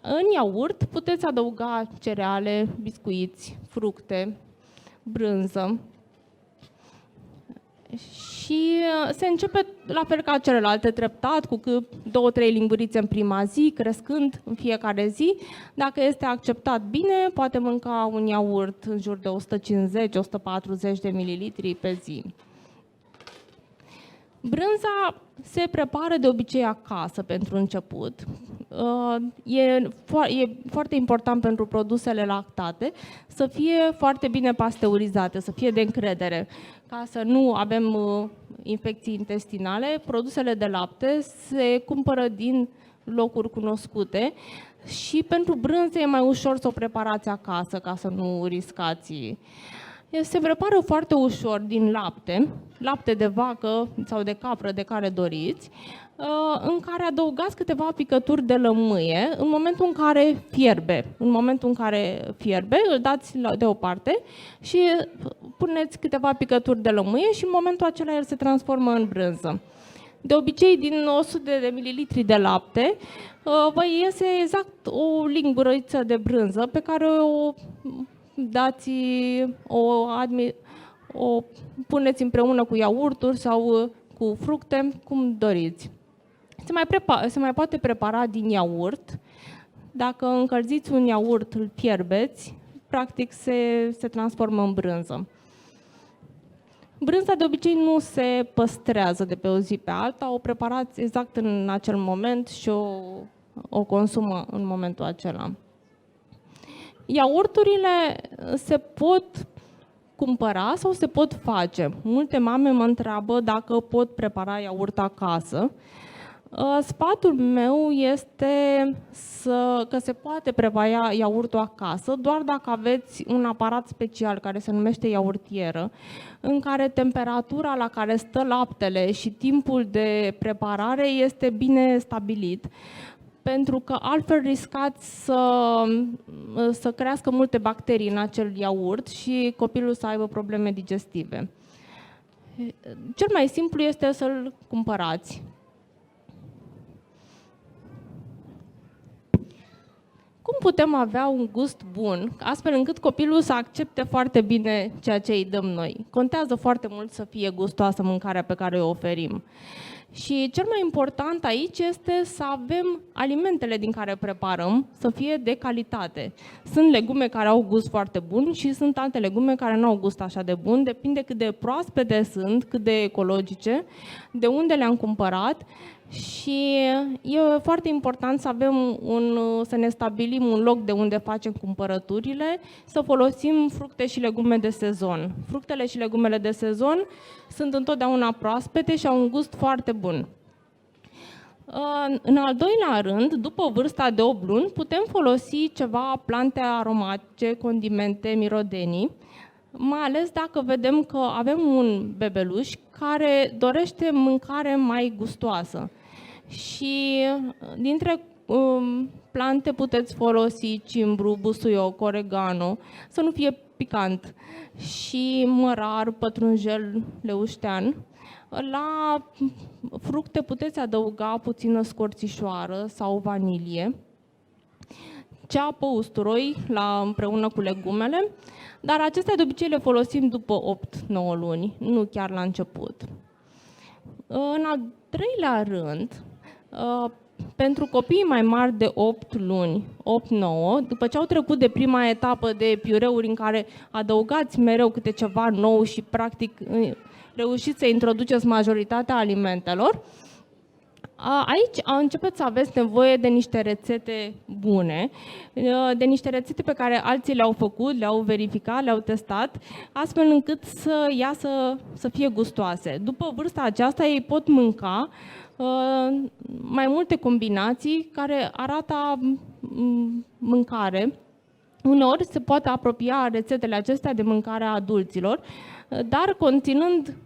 În iaurt puteți adăuga cereale, biscuiți, fructe, brânză și se începe la fel ca celelalte, treptat, cu 2-3 lingurițe în prima zi, crescând în fiecare zi. Dacă este acceptat bine, poate mânca un iaurt în jur de 150-140 de mililitri pe zi. Brânza se prepară de obicei acasă pentru început. E foarte important pentru produsele lactate să fie foarte bine pasteurizate, să fie de încredere, ca să nu avem infecții intestinale. Produsele de lapte se cumpără din locuri cunoscute și pentru brânză e mai ușor să o preparați acasă, ca să nu riscați. Se prepară foarte ușor din lapte de vacă sau de capră, de care doriți, în care adăugați câteva picături de lămâie în momentul în care fierbe. În momentul în care fierbe, îl dați deoparte și puneți câteva picături de lămâie și în momentul acela el se transformă în brânză. De obicei, din 100 de mililitri de lapte, vă iese exact o linguriță de brânză pe care o dați, o puneți împreună cu iaurturi sau cu fructe, cum doriți. Se mai poate prepara din iaurt. Dacă încălziți un iaurt, îl fierbeți, practic se transformă în brânză. Brânza de obicei nu se păstrează de pe o zi pe alta, o preparați exact în acel moment și o consumă în momentul acela. Iaurturile se pot cumpăra sau se pot face. Multe mame mă întreabă dacă pot prepara iaurt acasă. Sfatul meu este că se poate prepara iaurtul acasă doar dacă aveți un aparat special care se numește iaurtieră, în care temperatura la care stă laptele și timpul de preparare este bine stabilit, pentru că altfel riscați să crească multe bacterii în acel iaurt și copilul să aibă probleme digestive. Cel mai simplu este să-l cumpărați. Cum putem avea un gust bun, astfel încât copilul să accepte foarte bine ceea ce îi dăm noi? Contează foarte mult să fie gustoasă mâncarea pe care o oferim. Și cel mai important aici este să avem alimentele din care preparăm să fie de calitate. Sunt legume care au gust foarte bun și sunt alte legume care nu au gust așa de bun, depinde cât de proaspete sunt, cât de ecologice, de unde le-am cumpărat. Și e foarte important să ne stabilim un loc de unde facem cumpărăturile, să folosim fructe și legume de sezon. Fructele și legumele de sezon sunt întotdeauna proaspete și au un gust foarte bun. În al doilea rând, după vârsta de 8 luni, putem folosi ceva plante aromatice, condimente, mirodenii, mai ales dacă vedem că avem un bebeluș care dorește mâncare mai gustoasă. Și dintre plante puteți folosi cimbru, busuioc, oregano, să nu fie picant, și mărar, pătrunjel, leuștean. La fructe puteți adăuga puțină scorțișoară sau vanilie, ceapă, usturoi împreună cu legumele, dar acestea de obicei le folosim după 8-9 luni, nu chiar la început. În al treilea rând, pentru copiii mai mari de 8 luni, 8-9, după ce au trecut de prima etapă de piureuri în care adăugați mereu câte ceva nou și practic reușiți să introduceți majoritatea alimentelor, Aici începeți să aveți nevoie de niște rețete bune, de niște rețete pe care alții le-au făcut, le-au verificat, le-au testat, astfel încât să iasă, să fie gustoase. După vârsta aceasta, ei pot mânca mai multe combinații care arată mâncare. Uneori se poate apropia rețetele acestea de mâncarea adulților, dar conținând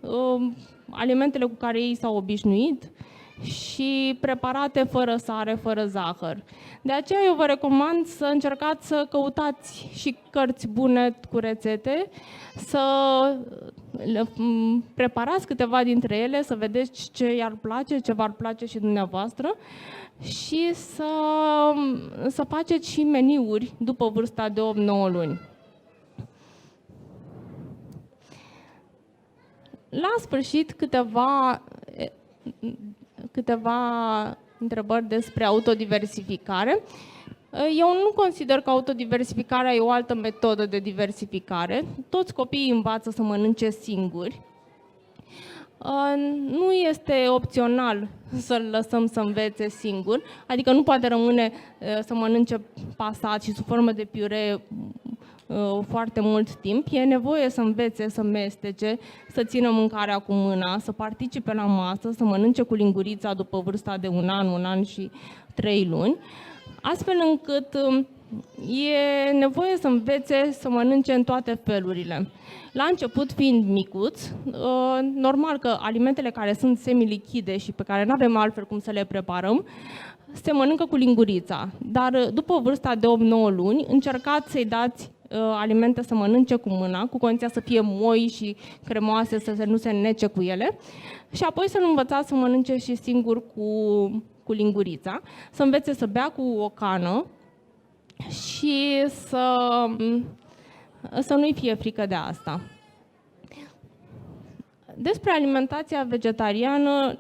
alimentele cu care ei s-au obișnuit și preparate fără sare, fără zahăr. De aceea eu vă recomand să încercați să căutați și cărți bune cu rețete, să preparați câteva dintre ele, să vedeți ce i-ar place, ce v-ar place și dumneavoastră și să faceți și meniuri după vârsta de 8-9 luni. La sfârșit, câteva întrebări despre autodiversificare. Eu nu consider că autodiversificarea e o altă metodă de diversificare. Toți copiii învață să mănânce singuri. Nu este opțional să-l lăsăm să învețe singur, adică nu poate rămâne să mănânce pasat și sub formă de piure foarte mult timp. E nevoie să învețe, să mestece, să țină mâncarea cu mâna, să participe la masă, să mănânce cu lingurița după vârsta de 1 an și 3 luni, astfel încât e nevoie să învețe să mănânce în toate felurile. La început, fiind micuț, normal că alimentele care sunt semilichide și pe care nu avem altfel cum să le preparăm, se mănâncă cu lingurița. Dar după vârsta de 8-9 luni, încercați să-i dați alimente să mănânce cu mâna, cu condiția să fie moi și cremoase, să nu se nece cu ele, și apoi să-l învățați să mănânce și singur cu lingurița, să învețe să bea cu o cană și să nu-i fie frică de asta. Despre alimentația vegetariană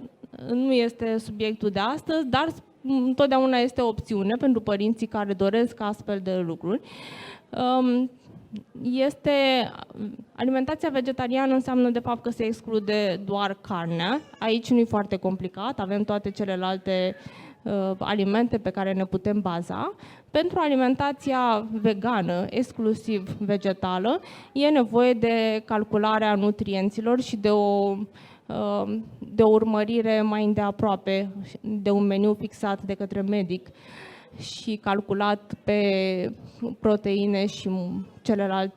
nu este subiectul de astăzi, dar întotdeauna este o opțiune pentru părinții care doresc astfel de lucruri. Alimentația vegetariană înseamnă de fapt că se exclude doar carnea. Aici nu e foarte complicat, avem toate celelalte alimente pe care ne putem baza. Pentru alimentația vegană, exclusiv vegetală, e nevoie de calcularea nutrienților și de o urmărire mai îndeaproape, de un meniu fixat de către medic și calculat pe proteine și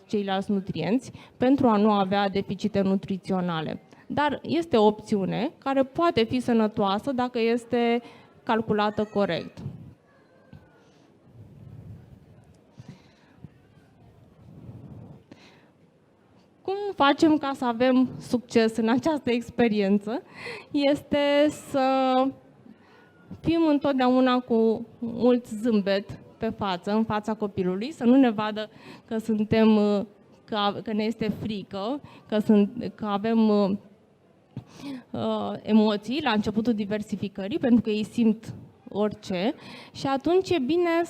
ceilalți nutrienți pentru a nu avea deficite nutriționale. Dar este o opțiune care poate fi sănătoasă dacă este calculată corect. Cum facem ca să avem succes în această experiență? Este să fim întotdeauna cu mult zâmbet pe față, în fața copilului, să nu ne vadă că ne este frică, că avem emoții la începutul diversificării, pentru că ei simt orice, și atunci e bine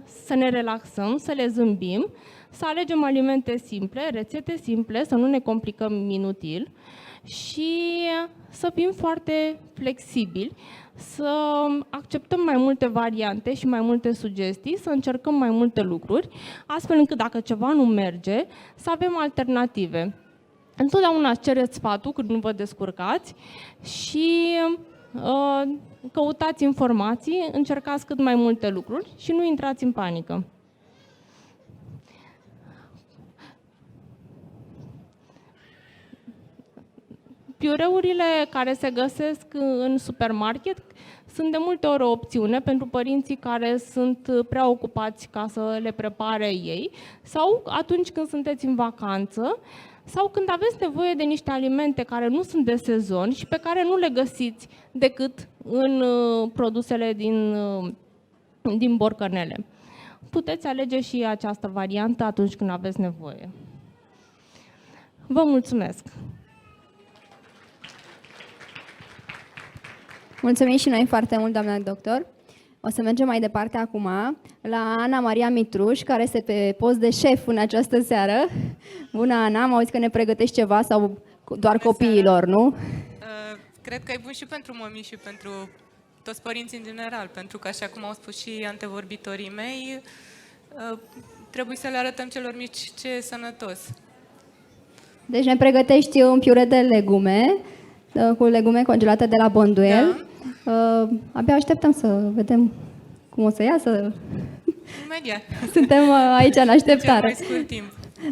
să ne relaxăm, să le zâmbim, să alegem alimente simple, rețete simple, să nu ne complicăm inutil și să fim foarte flexibili, să acceptăm mai multe variante și mai multe sugestii, să încercăm mai multe lucruri, astfel încât dacă ceva nu merge, să avem alternative. Întotdeauna cereți sfatul când nu vă descurcați și căutați informații, încercați cât mai multe lucruri și nu intrați în panică. Piureurile care se găsesc în supermarket sunt de multe ori o opțiune pentru părinții care sunt prea ocupați ca să le prepare ei, sau atunci când sunteți în vacanță, sau când aveți nevoie de niște alimente care nu sunt de sezon și pe care nu le găsiți decât în produsele din borcanele. Puteți alege și această variantă atunci când aveți nevoie. Vă mulțumesc! Mulțumim și noi foarte mult, doamna doctor. O să mergem mai departe acum la Ana Maria Mitruș, care este pe post de șef în această seară. Bună, Ana, am auzit că ne pregătești ceva sau doar copiilor, nu? Cred că e bun și pentru mămi și pentru toți părinții în general, pentru că, așa cum au spus și antevorbitorii mei, trebuie să le arătăm celor mici ce e sănătos. Deci ne pregătești un piure de legume, cu legume congelate de la Bonduel. Da. Abia așteptăm să vedem cum o să iasă. Imediat. Suntem aici în așteptare. Cel mai scurt timp.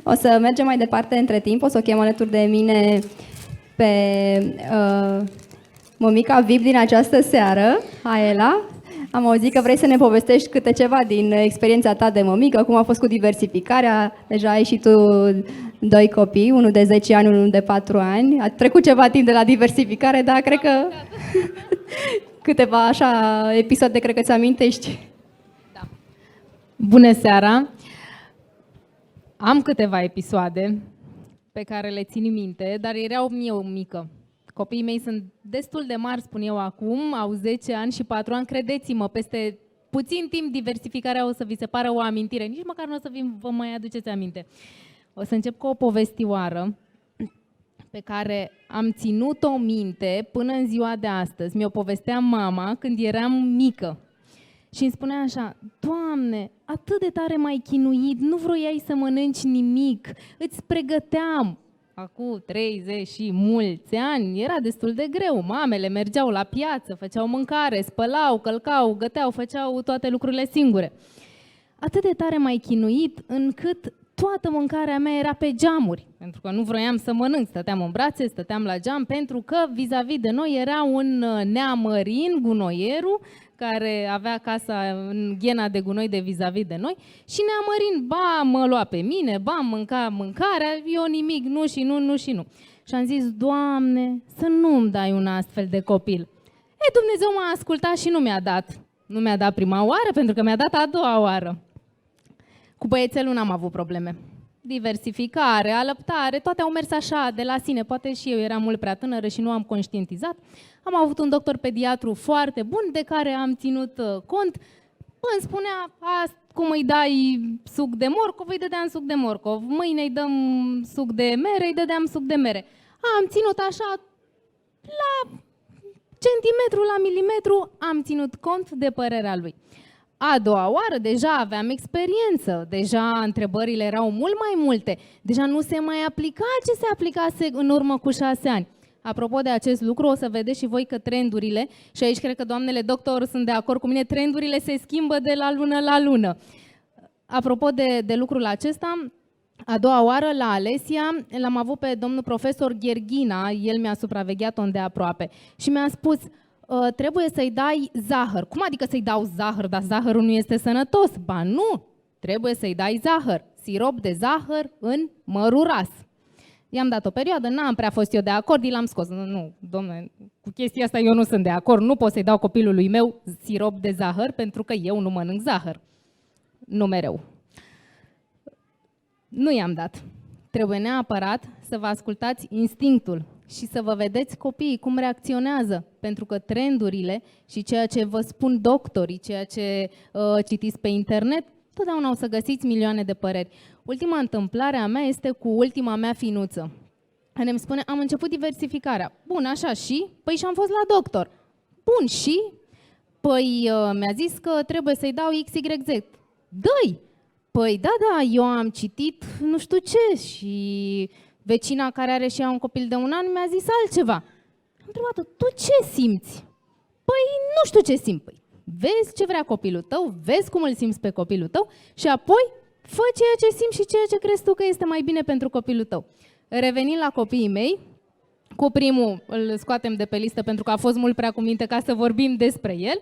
O să mergem mai departe între timp, o să o chem alături de mine pe mămica VIP din această seară, Aela. Am auzit că vrei să ne povestești câte ceva din experiența ta de mămică, cum a fost cu diversificarea. Deja ai și tu 2 copii, unul de 10 ani, unul de 4 ani. A trecut ceva timp de la diversificare, dar cred că câteva așa episoade cred că ți amintești. Da. Bună seara! Am câteva episoade pe care le țin minte, dar erau mică. Copiii mei sunt destul de mari, spun eu acum, au 10 ani și 4 ani. Credeți-mă, peste puțin timp diversificarea o să vi se pară o amintire. Nici măcar nu o să vă mai aduceți aminte. O să încep cu o povestioară pe care am ținut-o minte până în ziua de astăzi. Mi-o povestea mama când eram mică. Și îmi spunea așa: Doamne, atât de tare m-ai chinuit, nu vroiai să mănânci nimic, îți pregăteam. Acum 30 și mulți ani era destul de greu. Mamele mergeau la piață, făceau mâncare, spălau, călcau, găteau, făceau toate lucrurile singure. Atât de tare m-ai chinuit încât toată mâncarea mea era pe geamuri, pentru că nu vroiam să mănânc. Stăteam în brațe, stăteam la geam, pentru că vis-a-vis de noi era un neamărin, gunoierul, care avea casa în ghena de gunoi de vis-a-vis de noi și neamărin, ba mă lua pe mine, ba mânca mâncarea, eu nimic, nu și nu, nu și nu. Și am zis: Doamne, să nu-mi dai un astfel de copil. Dumnezeu m-a ascultat și nu mi-a dat. Nu mi-a dat prima oară, pentru că mi-a dat a doua oară. Cu băiețelul n-am avut probleme. Diversificare, alăptare, toate au mers așa, de la sine. Poate și eu eram mult prea tânără și nu am conștientizat. Am avut un doctor pediatru foarte bun, de care am ținut cont. Îmi spunea: cum îi dai suc de morcov, îi dădeam suc de morcov. Mâine îi dăm suc de mere, îi dădeam suc de mere. Am ținut așa, la centimetru, la milimetru, am ținut cont de părerea lui. A doua oară deja aveam experiență, deja întrebările erau mult mai multe, deja nu se mai aplica ce se aplicase în urmă cu 6 ani. Apropo de acest lucru, o să vedeți și voi că trendurile, și aici cred că doamnele doctor sunt de acord cu mine, trendurile se schimbă de la lună la lună. Apropo de lucrul acesta, a doua oară la Alesia l-am avut pe domnul profesor Gherghina, el mi-a supravegheat-o îndeaproape și mi-a spus: trebuie să-i dai zahăr. Cum adică să-i dau zahăr, dar zahărul nu este sănătos? Ba nu, trebuie să-i dai zahăr, sirop de zahăr în măruras. I-am dat o perioadă, n-am prea fost eu de acord, l-am scos. Nu, domnule, cu chestia asta eu nu sunt de acord, nu pot să-i dau copilului meu sirop de zahăr pentru că eu nu mănânc zahăr. Nu mereu. Nu i-am dat. Trebuie neapărat să vă ascultați instinctul și să vă vedeți copiii cum reacționează, pentru că trendurile și ceea ce vă spun doctorii, ceea ce citiți pe internet, totdeauna o să găsiți milioane de păreri. Ultima întâmplare a mea este cu ultima mea finuță. Care îmi spune: am început diversificarea. Bun, așa și? Păi și-am fost la doctor. Bun, și? Păi mi-a zis că trebuie să-i dau XYZ. Dă-i! Păi da, eu am citit nu știu ce și vecina care are și ea un copil de 1 an mi-a zis altceva. Am întrebat-o: tu ce simți? Păi nu știu ce simt. Păi vezi ce vrea copilul tău, vezi cum îl simți pe copilul tău și apoi fă ceea ce simți și ceea ce crezi tu că este mai bine pentru copilul tău. Revenind la copiii mei, cu primul îl scoatem de pe listă pentru că a fost mult prea cu minte ca să vorbim despre el.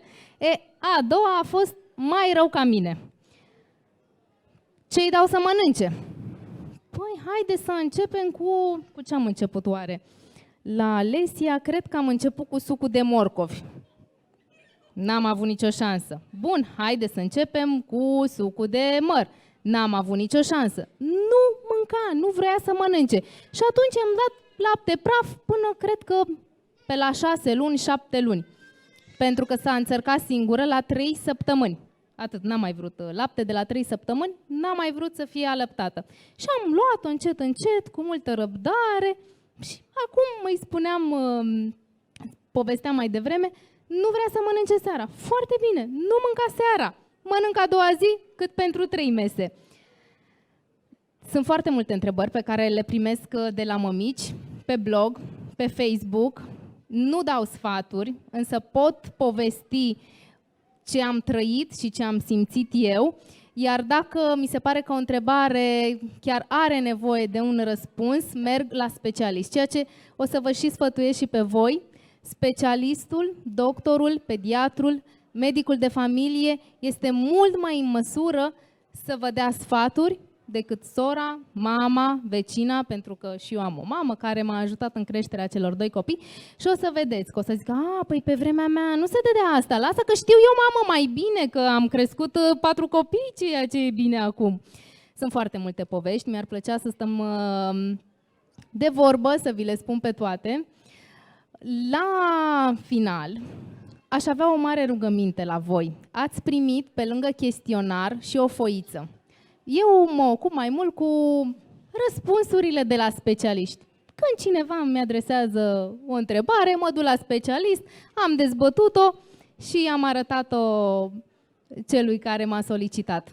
A doua a fost mai rău ca mine. Ce îi dau să mănânce? Păi haide să începem cu ce am început oare? La Alesia cred că am început cu sucul de morcovi. N-am avut nicio șansă. Bun, haide să începem cu sucul de măr. N-am avut nicio șansă. Nu mânca, nu vrea să mănânce. Și atunci am dat lapte praf până cred că pe la 6 luni, 7 luni. Pentru că s-a înțărcat singură la 3 săptămâni. Atât, n-am mai vrut lapte de la 3 săptămâni, n-am mai vrut să fie alăptată. Și am luat-o încet, încet, cu multă răbdare. Și acum îi spuneam, povesteam mai devreme, nu vrea să mănânce seara. Foarte bine, nu mânca seara. Mănâncă a doua zi cât pentru 3 mese. Sunt foarte multe întrebări pe care le primesc de la mămici, pe blog, pe Facebook. Nu dau sfaturi, însă pot povesti ce am trăit și ce am simțit eu, iar dacă mi se pare că o întrebare chiar are nevoie de un răspuns, merg la specialist. Ceea ce o să vă și sfătuiesc și pe voi, specialistul, doctorul, pediatrul, medicul de familie este mult mai în măsură să vă dea sfaturi decât sora, mama, vecina, pentru că și eu am o mamă care m-a ajutat în creșterea celor 2 copii și o să vedeți că o să zic, păi pe vremea mea nu se dădea asta, lasă că știu eu, mamă, mai bine că am crescut 4 copii, ceea ce e bine acum. Sunt foarte multe povești, mi-ar plăcea să stăm de vorbă, să vi le spun pe toate. La final, aș avea o mare rugăminte la voi. Ați primit pe lângă chestionar și o foiță. Eu mă ocup mai mult cu răspunsurile de la specialiști. Când cineva îmi adresează o întrebare, mă duc la specialist, am dezbătut-o și am arătat-o celui care m-a solicitat.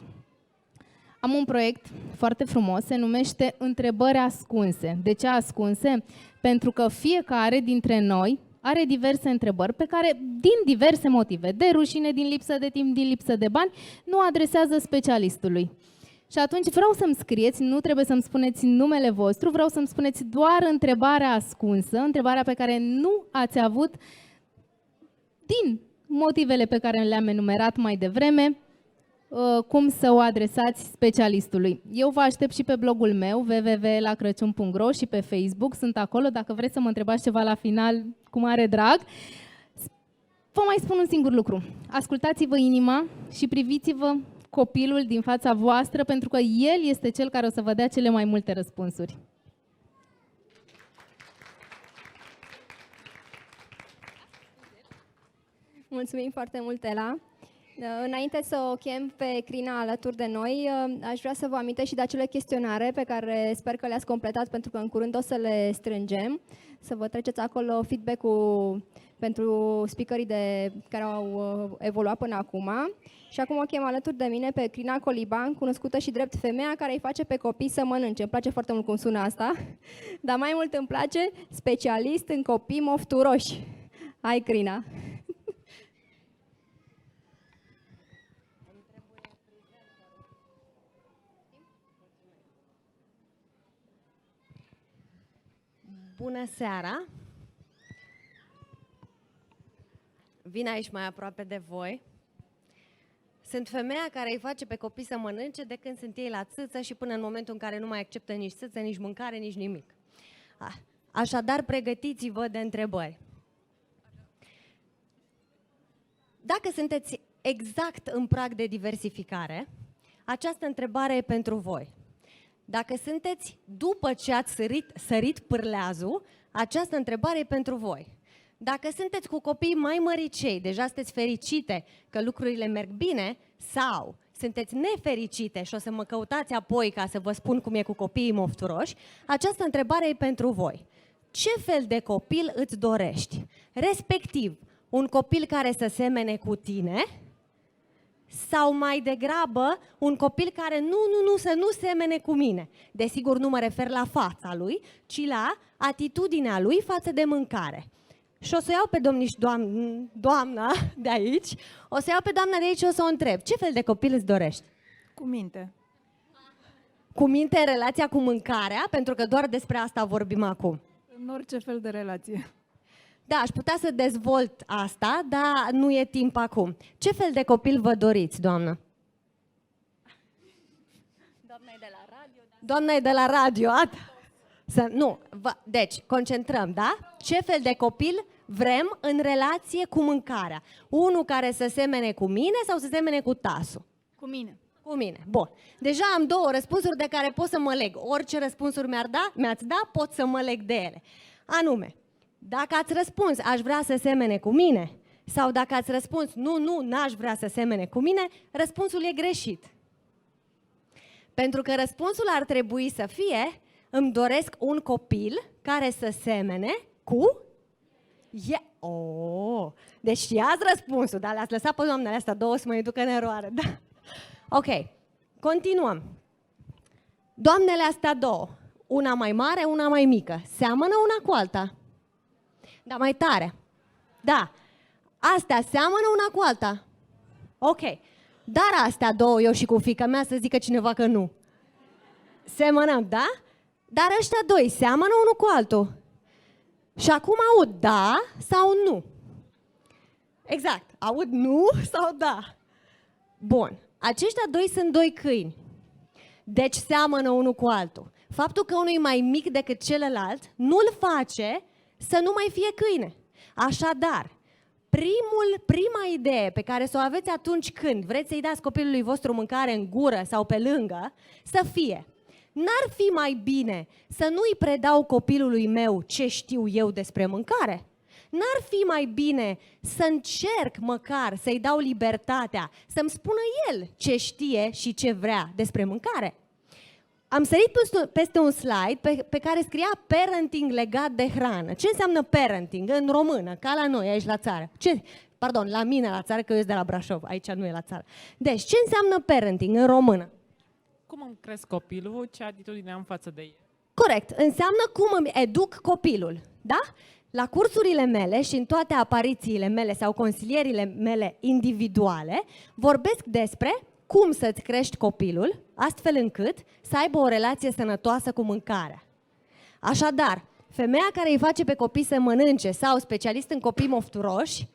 Am un proiect foarte frumos, se numește Întrebări ascunse. De ce ascunse? Pentru că fiecare dintre noi are diverse întrebări pe care, din diverse motive, de rușine, din lipsă de timp, din lipsă de bani, nu adresează specialistului. Și atunci vreau să-mi scrieți, nu trebuie să-mi spuneți numele vostru, vreau să-mi spuneți doar întrebarea ascunsă, întrebarea pe care nu ați avut din motivele pe care le-am enumerat mai devreme, cum să o adresați specialistului. Eu vă aștept și pe blogul meu, www.lacrăciun.ro, și pe Facebook, sunt acolo, dacă vreți să mă întrebați ceva la final, cu mare drag. Vă mai spun un singur lucru, ascultați-vă inima și priviți-vă copilul din fața voastră, pentru că el este cel care o să vă dea cele mai multe răspunsuri. Mulțumim foarte mult, Ela. Înainte să o chem pe Crina alături de noi, aș vrea să vă amintesc și de acele chestionare pe care sper că le-ați completat, pentru că în curând o să le strângem, să vă treceți acolo feedback-ul pentru speakerii care au evoluat până acum. Și acum o chem alături de mine pe Crina Coliban, cunoscută și drept femeia care îi face pe copii să mănânce. Îmi place foarte mult cum sună asta, dar mai mult îmi place specialist în copii mofturoși. Hai, Crina! Bună seara! Vin aici mai aproape de voi. Sunt femeia care îi face pe copii să mănânce de când sunt ei la țâță și până în momentul în care nu mai acceptă nici țâță, nici mâncare, nici nimic. Așadar, pregătiți-vă de întrebări. Dacă sunteți exact în prag de diversificare, această întrebare e pentru voi. Dacă sunteți după ce ați sărit pârleazul, această întrebare e pentru voi. Dacă sunteți cu copii mai măricei, deja sunteți fericite că lucrurile merg bine, sau sunteți nefericite și o să mă căutați apoi ca să vă spun cum e cu copiii mofturoși, această întrebare e pentru voi. Ce fel de copil îți dorești? Respectiv, un copil care să semene cu tine sau mai degrabă un copil care să nu semene cu mine. Desigur, nu mă refer la fața lui, ci la atitudinea lui față de mâncare. Și o să iau pe doamna de aici, o să iau pe doamna de aici și o să o întreb. Ce fel de copil îți dorești? Cu minte. Cu minte în relația cu mâncarea, pentru că doar despre asta vorbim acum. În orice fel de relație. Da, aș putea să dezvolt asta, dar nu e timp acum. Ce fel de copil vă doriți, doamnă? Doamna e de la radio. Doamna e de la radio, deci, concentrăm, da? Ce fel de copil vrem în relație cu mâncarea? Unul care să semene cu mine sau să semene cu tasul? Cu mine. Cu mine, bun. Deja am 2 răspunsuri de care pot să mă leg. Orice răspunsuri mi-ați da, pot să mă leg de ele. Anume, dacă ați răspuns, aș vrea să semene cu mine, sau dacă ați răspuns, n-aș vrea să semene cu mine, răspunsul e greșit. Pentru că răspunsul ar trebui să fie, îmi doresc un copil care să semene cu... Oh, deci știați răspunsul, dar le-ați lăsat pe doamnele astea două să mă ducă în eroare. Da. Ok, continuăm. Doamnele astea două, una mai mare, una mai mică, seamănă una cu alta? Da, mai tare. Da, astea seamănă una cu alta? Ok, dar astea două, eu și cu fiica mea, să zică cineva că nu. Semănăm, da? Dar ăștia doi seamănă unul cu altul. Și acum aud da sau nu. Exact, aud nu sau da. Bun, aceștia doi sunt doi câini. Deci seamănă unul cu altul. Faptul că unul e mai mic decât celălalt nu-l face să nu mai fie câine. Așadar, prima idee pe care să o aveți atunci când vreți să-i dați copilului vostru mâncare în gură sau pe lângă, să fie: n-ar fi mai bine să nu-i predau copilului meu ce știu eu despre mâncare? N-ar fi mai bine să încerc măcar să-i dau libertatea să-mi spună el ce știe și ce vrea despre mâncare? Am sărit peste un slide pe care scria parenting legat de hrană. Ce înseamnă parenting în română, ca la noi aici la țară? Pardon, la mine la țară, că eu sunt de la Brașov, aici nu e la țară. Deci, ce înseamnă parenting în română? Cum îmi cresc copilul, ce atitudine am față de el. Corect, înseamnă cum îmi educ copilul, da? La cursurile mele și în toate aparițiile mele sau consilierile mele individuale, vorbesc despre cum să-ți crești copilul, astfel încât să aibă o relație sănătoasă cu mâncarea. Așadar, femeia care îi face pe copii să mănânce sau specialist în copii mofturoși,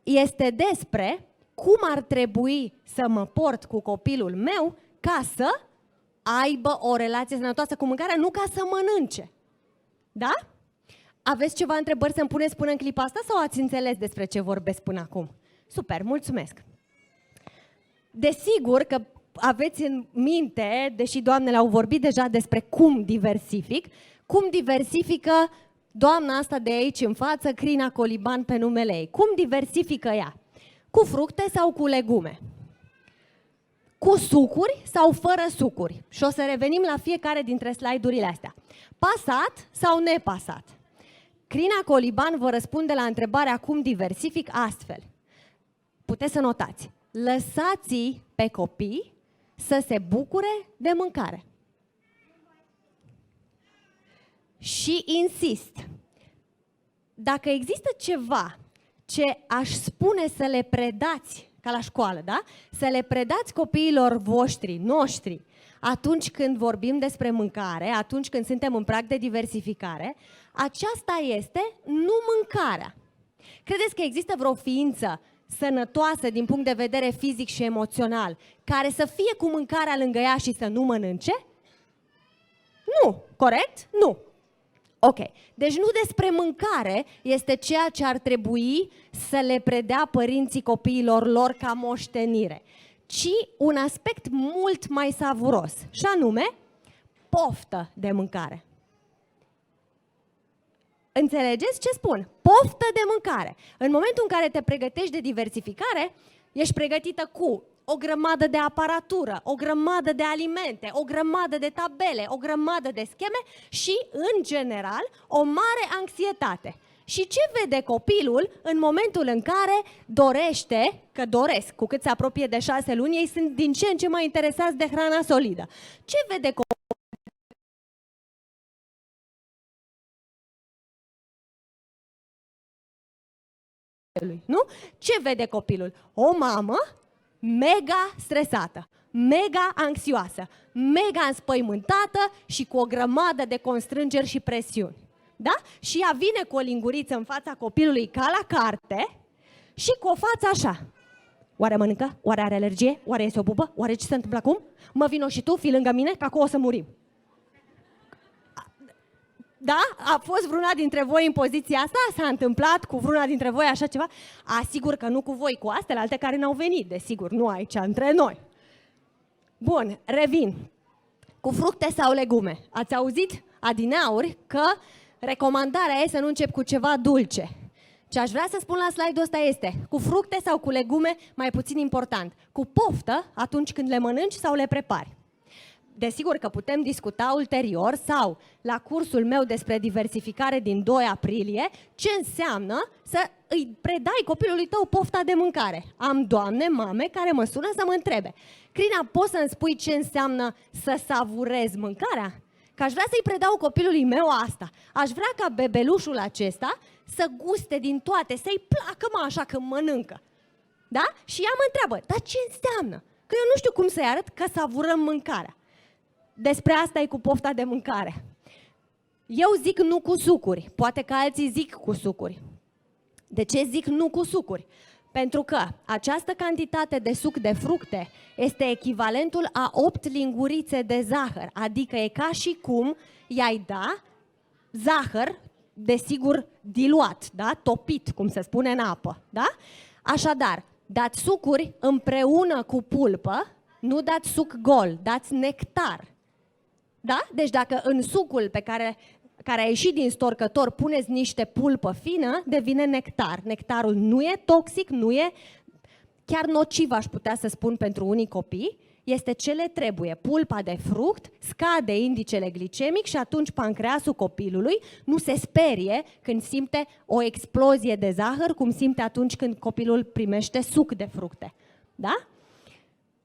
este despre cum ar trebui să mă port cu copilul meu ca să aibă o relație sănătoasă cu mâncarea, nu ca să mănânce. Da? Aveți ceva întrebări să-mi puneți până în clipa asta sau ați înțeles despre ce vorbesc până acum? Super, mulțumesc! Desigur că aveți în minte, deși doamnele au vorbit deja despre cum diversifică doamna asta de aici în față, Crina Coliban pe numele ei. Cum diversifică ea? Cu fructe sau cu legume? Cu sucuri sau fără sucuri? Și o să revenim la fiecare dintre slide-urile astea. Pasat sau nepasat? Crina Coliban vă răspunde la întrebarea cum diversific astfel. Puteți să notați. Lăsați pe copii să se bucure de mâncare. Și insist, dacă există ceva ce aș spune să le predați, ca la școală, da? Să le predați copiilor noștri, atunci când vorbim despre mâncare, atunci când suntem în prag de diversificare, aceasta este nu mâncarea. Credeți că există vreo ființă sănătoasă din punct de vedere fizic și emoțional, care să fie cu mâncarea lângă ea și să nu mănânce? Nu, corect? Nu. Ok, deci nu despre mâncare este ceea ce ar trebui să le predea părinții copiilor lor ca moștenire, ci un aspect mult mai savuros, și anume poftă de mâncare. Înțelegeți ce spun? Poftă de mâncare. În momentul în care te pregătești de diversificare, ești pregătită cu o grămadă de aparatură, o grămadă de alimente, o grămadă de tabele, o grămadă de scheme și, în general, o mare anxietate. Și ce vede copilul în momentul în care doresc, cu cât se apropie de 6 luni, ei sunt din ce în ce mai interesați de hrana solidă. Ce vede copilul? Nu? Ce vede copilul? O mamă mega stresată, mega anxioasă, mega înspăimântată și cu o grămadă de constrângeri și presiuni. Da? Și ea vine cu o linguriță în fața copilului ca la carte și cu o față așa. Oare mănâncă? Oare are alergie? Oare este o bubă? Oare ce se întâmplă acum? Mă vino și tu, fii lângă mine, că acum o să murim. Da? A fost vreuna dintre voi în poziția asta? S-a întâmplat cu vreuna dintre voi așa ceva? Asigur că nu cu voi, cu astele alte care n-au venit, desigur, nu aici, între noi. Bun, revin. Cu fructe sau legume. Ați auzit adineauri că recomandarea e să nu încep cu ceva dulce. Ce aș vrea să spun la slide-ul ăsta este, cu fructe sau cu legume, mai puțin important. Cu poftă, atunci când le mănânci sau le prepari. desigur că putem discuta ulterior sau la cursul meu despre diversificare din 2 aprilie ce înseamnă să îi predai copilului tău pofta de mâncare. Am doamne, mame care mă sună să mă întrebe: Crina, poți să-mi spui ce înseamnă să savurez mâncarea? Că aș vrea să-i predau copilului meu asta. Aș vrea ca bebelușul acesta să guste din toate, să-i placă așa când mănâncă. Da? Și ea mă întreabă: dar ce înseamnă? Că eu nu știu cum să-i arăt că savurăm mâncarea. Despre asta e cu pofta de mâncare. Eu zic nu cu sucuri, poate că alții zic cu sucuri. De ce zic nu cu sucuri? Pentru că această cantitate de suc de fructe este echivalentul a 8 lingurițe de zahăr, adică e ca și cum i-ai da zahăr, desigur diluat, da? Topit, cum se spune în apă. Da? Așadar, dați sucuri împreună cu pulpă, nu dați suc gol, dați nectar. Da? Deci dacă în sucul pe care a ieșit din storcător puneți niște pulpă fină, devine nectar. Nectarul nu e toxic, nu e chiar nociv, aș putea să spun, pentru unii copii. Este ce le trebuie. Pulpa de fruct scade indicele glicemic și atunci pancreasul copilului nu se sperie când simte o explozie de zahăr, cum simte atunci când copilul primește suc de fructe. Da?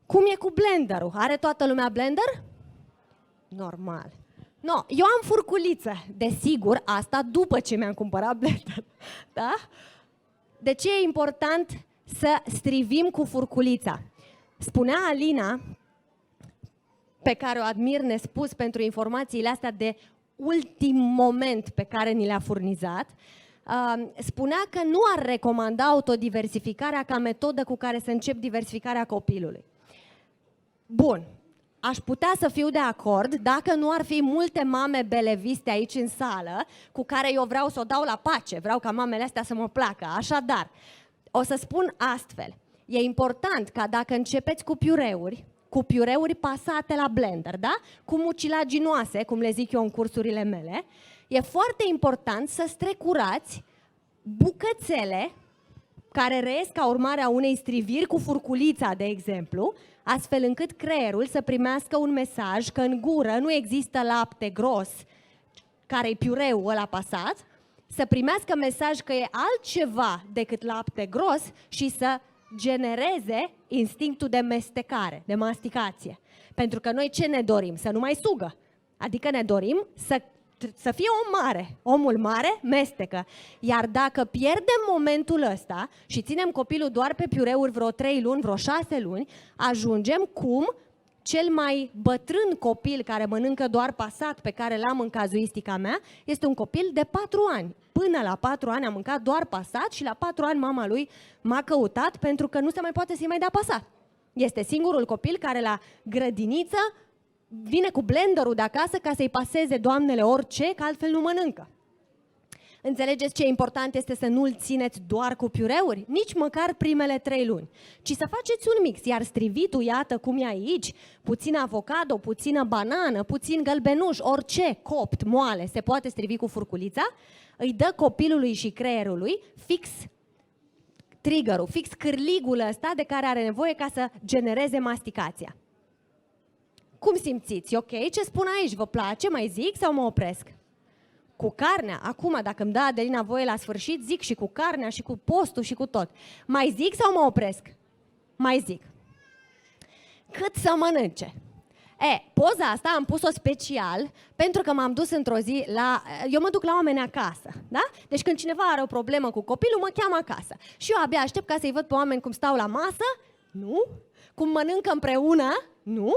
Cum e cu blenderul? Are toată lumea blender? Normal. No, eu am furculiță, desigur, asta după ce mi-am cumpărat blender. Da? De ce e important să strivim cu furculița? Spunea Alina, pe care o admir nespus pentru informațiile astea de ultim moment pe care ni le-a furnizat, spunea că nu ar recomanda autodiversificarea ca metodă cu care să încep diversificarea copilului. Bun. Aș putea să fiu de acord dacă nu ar fi multe mame beleviste aici în sală cu care eu vreau să o dau la pace, vreau ca mamele astea să mă placă. Așadar, o să spun astfel, e important ca dacă începeți cu piureuri pasate la blender, da? Cu mucilaginoase, cum le zic eu în cursurile mele, e foarte important să strecurați bucățele care reiesc ca urmare a unei striviri cu furculița, de exemplu, astfel încât creierul să primească un mesaj că în gură nu există lapte gros, care-i piureul ăla pasat, să primească mesaj că e altceva decât lapte gros și să genereze instinctul de mestecare, de masticație. Pentru că noi ce ne dorim? Să nu mai sugă. Adică ne dorim să fie om mare. Omul mare mestecă. Iar dacă pierdem momentul ăsta și ținem copilul doar pe piureuri vreo 3 luni, vreo 6 luni, ajungem cum cel mai bătrân copil care mănâncă doar pasat, pe care l-am în cazuistica mea, este un copil de 4 ani. Până la 4 ani a mâncat doar pasat și la 4 ani mama lui m-a căutat pentru că nu se mai poate să-i mai dea pasat. Este singurul copil care la grădiniță vine cu blenderul de acasă ca să-i paseze doamnele orice, că altfel nu mănâncă. Înțelegeți ce important este să nu-l țineți doar cu piureuri? Nici măcar primele 3 luni. Ci să faceți un mix, iar strivitul, iată cum e aici, puțin avocado, puțină banană, puțin gălbenuș, orice copt, moale, se poate strivi cu furculița, îi dă copilului și creierului fix triggerul, fix cârligul ăsta de care are nevoie ca să genereze masticația. Cum simțiți? Ok? Ce spun aici? Vă place? Mai zic sau mă opresc? Cu carnea, acum dacă îmi dă Adelina voie la sfârșit, zic și cu carnea și cu postul și cu tot. Mai zic sau mă opresc? Mai zic. Cât să mănânce? Poza asta am pus-o special pentru că m-am dus într-o zi la... Eu mă duc la oameni acasă, da? Deci când cineva are o problemă cu copilul, mă cheamă acasă. Și eu abia aștept ca să-i văd pe oameni cum stau la masă, nu? Cum mănâncă împreună, nu?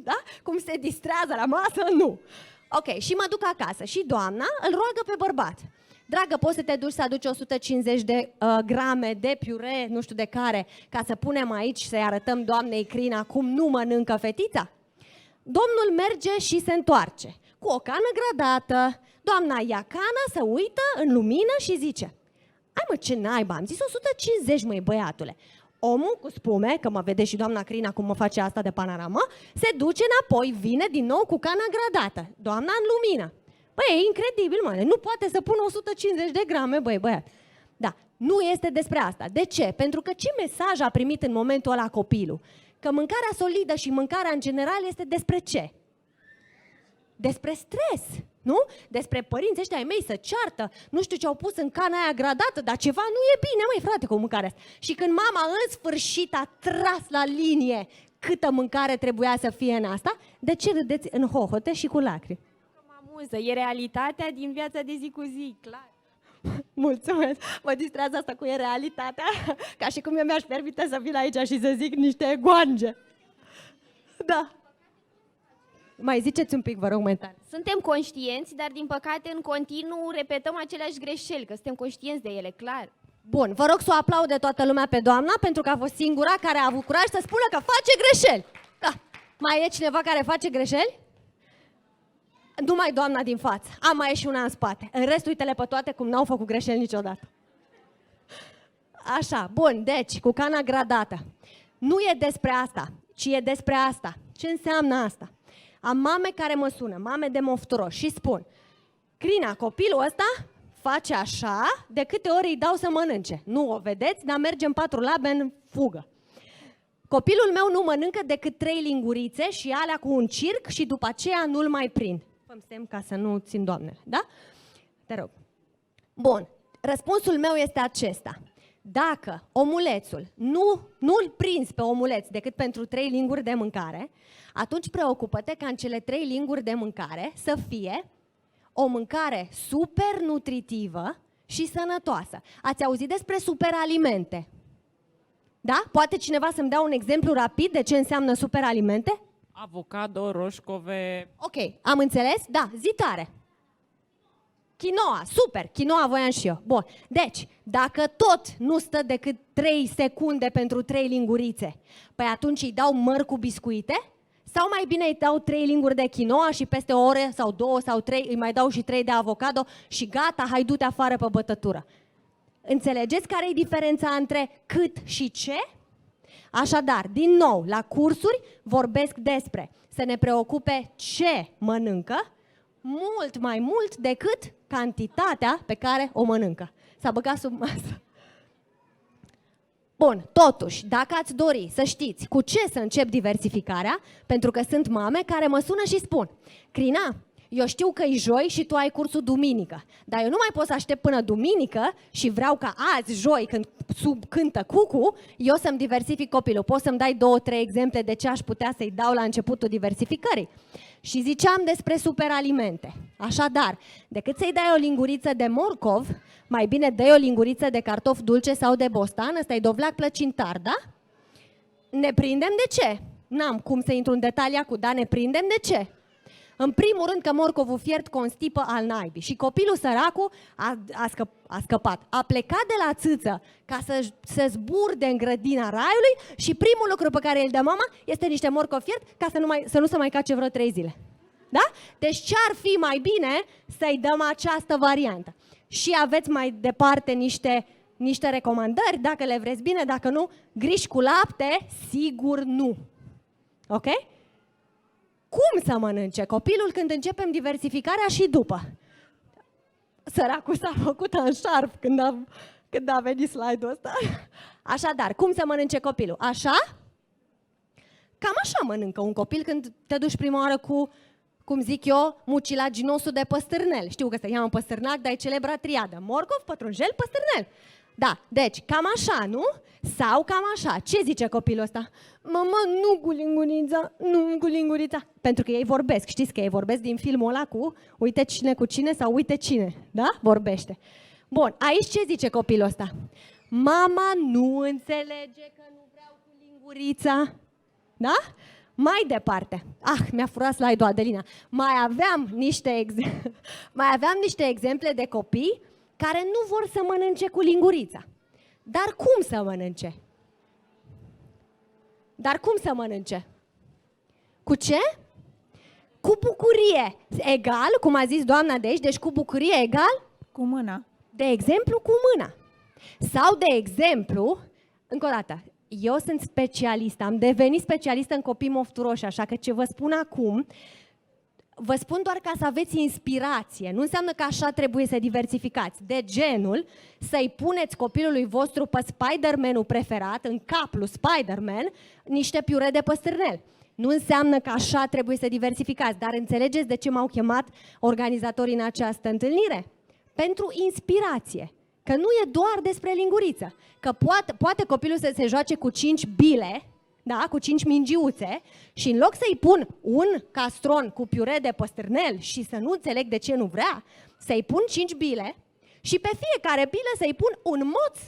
Da? Cum se distrează la masă, nu? Ok, și mă duc acasă și doamna îl roagă pe bărbat. Dragă, poți să te duci să aduci 150 de grame de piure, nu știu de care, ca să punem aici să-i arătăm doamnei Crina cum nu mănâncă fetița? Domnul merge și se întoarce cu o cană gradată. Doamna ia cana, se uită în lumină și zice: ai mă, ce naiba, am zis 150, măi băiatule. Omul cu spume, că mă vede și doamna Crina cum mă face asta de panoramă, se duce înapoi, vine din nou cu cana gradată. Doamna în lumină. Băi, e incredibil, mă, nu poate să pună 150 de grame, băiat. Da, nu este despre asta. De ce? Pentru că ce mesaj a primit în momentul ăla copilul? Că mâncarea solidă și mâncarea în general este despre ce? despre stres, nu? Despre părinții ăștia ai mei să ceartă, nu știu ce au pus în cana aia gradată, dar ceva nu e bine, măi frate, cu mâncarea asta. Și când mama în sfârșit a tras la linie câtă mâncare trebuia să fie în asta, de ce râdeți în hohote și cu lacrimi? Mă amuză, e realitatea din viața de zi cu zi, clar. Mulțumesc! Mă distrează asta cu e realitatea, ca și cum eu mi-aș permite să vin aici și să zic niște goange. Da. Mai ziceți un pic, vă rog, mai tare. Suntem conștienți, dar din păcate în continuu repetăm aceleași greșeli, că suntem conștienți de ele, clar. Bun, vă rog să o aplaude toată lumea pe doamna, pentru că a fost singura care a avut curaj să spună că face greșeli. Da. Mai e cineva care face greșeli? Numai doamna din față. Mai e și una în spate. În rest, uite-le pe toate cum n-au făcut greșeli niciodată. Așa, bun, deci, cu cana gradată. Nu e despre asta, ci e despre asta. Ce înseamnă asta? Am mame care mă sună, mame de mofturoși și spun: Crina, copilul ăsta face așa de câte ori îi dau să mănânce. Nu o vedeți, dar merge în 4 labe în fugă. Copilul meu nu mănâncă decât 3 lingurițe și alea cu un circ și după aceea nu-l mai prind. Fă-mi semn ca să nu țin doamnele, da? Te rog. Bun, răspunsul meu este acesta. Dacă omulețul nu-l prinzi pe omuleț decât pentru 3 linguri de mâncare, atunci preocupă-te ca în cele 3 linguri de mâncare să fie o mâncare super nutritivă și sănătoasă. Ați auzit despre superalimente? Da? Poate cineva să-mi dea un exemplu rapid de ce înseamnă superalimente? Avocado, roșcove... Ok, am înțeles? Da, zi tare. Quinoa, super, quinoa voiam și eu. Bun, deci, dacă tot nu stă decât 3 secunde pentru 3 lingurițe, păi atunci îi dau măr cu biscuite? Sau mai bine îi dau 3 linguri de quinoa și peste o oră sau 2 sau 3 îi mai dau și 3 de avocado și gata, hai du-te afară pe bătătură. Înțelegeți care e diferența între cât și ce? Așadar, din nou, la cursuri vorbesc despre să ne preocupe ce mănâncă, mult mai mult decât cantitatea pe care o mănâncă. S-a băgat sub masă. Bun, totuși, dacă ați dori să știți cu ce să încep diversificarea, pentru că sunt mame care mă sună și spun: Crina, eu știu că e joi și tu ai cursul duminică, dar eu nu mai pot să aștept până duminică și vreau ca azi, joi, când cântă cucu, eu să-mi diversific copilul. Poți să-mi dai 2-3 exemple de ce aș putea să-i dau la începutul diversificării? Și ziceam despre superalimente. Așadar, decât să-i dai o linguriță de morcov, mai bine dai o linguriță de cartof dulce sau de bostan, ăsta e dovleac plăcintar, da? Ne prindem de ce? N-am cum să intru în detalii acum, dar ne prindem de ce? În primul rând că morcovul fiert constipă al naibii și copilul săracul a scăpat. A plecat de la țâță ca să zburde în grădina raiului și primul lucru pe care îl dă mama este niște morcov fiert ca să nu se mai cace vreo 3 zile. Da? Deci ce-ar fi mai bine să-i dăm această variantă? Și aveți mai departe niște recomandări, dacă le vreți bine, dacă nu, griși cu lapte, sigur nu. Ok? Cum să mănânce copilul când începem diversificarea și după? Săracul s-a făcut în șarf când a venit slide-ul ăsta. Așadar, cum să mănânce copilul? Așa? Cam așa mănâncă un copil când te duci prima oară cu, cum zic eu, mucilaginosul de păstârnel. Știu că se cheamă păstârnac, dar e celebra triadă. Morcov, pătrunjel, păstârnel. Da, deci, cam așa, nu? Sau cam așa. Ce zice copilul ăsta? Mama, nu cu lingurița, nu cu lingurița. Pentru că ei vorbesc, știți că ei vorbesc din filmul ăla cu uite cine cu cine sau uite cine, da? Vorbește. Bun, aici ce zice copilul ăsta? Mama nu înțelege că nu vreau cu lingurița, da? Mai departe, mi-a furat slide-ul Adelina, mai aveam niște exemple de copii care nu vor să mănânce cu lingurița. Dar cum să mănânce? Cu ce? Cu bucurie. Egal, cum a zis doamna de aici, deci cu bucurie egal? Cu mâna. De exemplu, cu mâna. Sau, de exemplu, încă o dată, eu sunt specialistă, am devenit specialistă în copii mofturoși, așa că ce vă spun acum, vă spun doar ca să aveți inspirație. Nu înseamnă că așa trebuie să diversificați. De genul să-i puneți copilului vostru pe Spider-Man-ul preferat, în cap lui Spider-Man, niște piure de păstârnel. Nu înseamnă că așa trebuie să diversificați, dar înțelegeți de ce m-au chemat organizatorii în această întâlnire? Pentru inspirație. Că nu e doar despre linguriță. Că poate copilul să se joace cu 5 bile, da, cu 5 mingiuțe, și în loc să-i pun un castron cu piure de păstârnel și să nu înțeleg de ce nu vrea, să-i pun 5 bile și pe fiecare bilă să-i pun un moț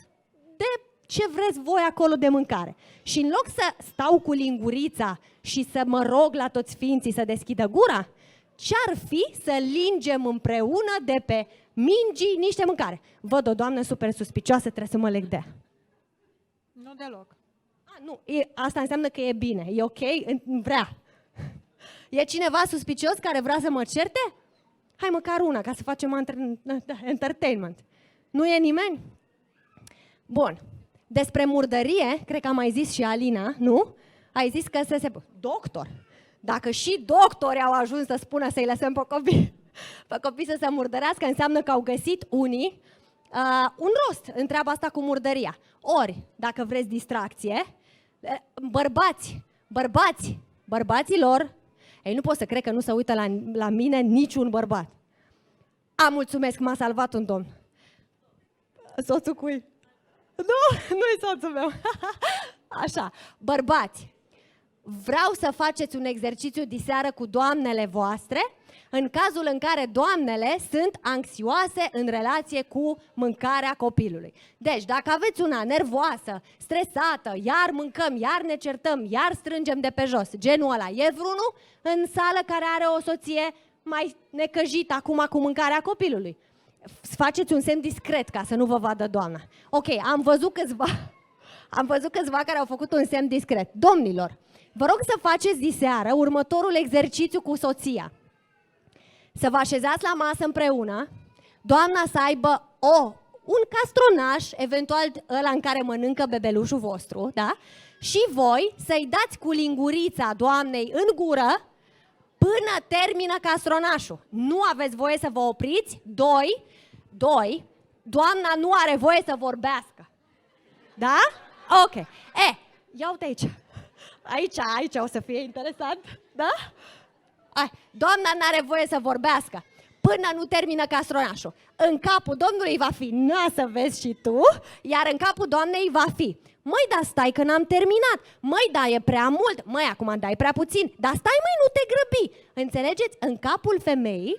de ce vreți voi acolo de mâncare. Și în loc să stau cu lingurița și să mă rog la toți sfinții să deschidă gura, ce-ar fi să lingem împreună de pe mingii niște mâncare? Văd o doamnă super suspicioasă, trebuie să mă leg de ea. Nu deloc. Nu, asta înseamnă că e bine, e ok, vrea. E cineva suspicios care vrea să mă certe? Hai măcar una, ca să facem entertainment. Nu e nimeni? Bun. Despre murdărie, cred că a mai zis și Alina, nu? Ai zis că Doctor! Dacă și doctori au ajuns să spună să-i lăsăm pe copii să se murdărească, înseamnă că au găsit unii un rost în treaba asta cu murdăria. Ori, dacă vreți distracție, bărbaților, ei, nu pot să cred că nu se uită la mine niciun bărbat. Mulțumesc, m-a salvat un domn. Soțul cui? Nu, nu-i soțul meu. Așa, bărbați, vreau să faceți un exercițiu diseară cu doamnele voastre, în cazul în care doamnele sunt anxioase în relație cu mâncarea copilului. Deci, dacă aveți una nervoasă, stresată, iar mâncăm, iar ne certăm, iar strângem de pe jos, genul ăla, e vreunul în sală care are o soție mai necăjită acum cu mâncarea copilului? Faceți un semn discret ca să nu vă vadă doamna. Ok, am văzut câțiva care au făcut un semn discret. Domnilor, vă rog să faceți diseară următorul exercițiu cu soția. Să vă așezați la masă împreună, doamna să aibă un castronaș, eventual ăla în care mănâncă bebelușul vostru, da? Și voi să-i dați cu lingurița doamnei în gură până termină castronașul. Nu aveți voie să vă opriți. Doi, doamna nu are voie să vorbească. Da? Ok. Ia uite aici. Aici o să fie interesant. Da? Doamna n-are voie să vorbească până nu termină castronașul. În capul domnului va fi, să vezi și tu, iar în capul doamnei va fi, măi, dar stai că n-am terminat, măi, da, e prea mult, măi, acum dai prea puțin, dar stai, măi, nu te grăbi. Înțelegeți? În capul femeii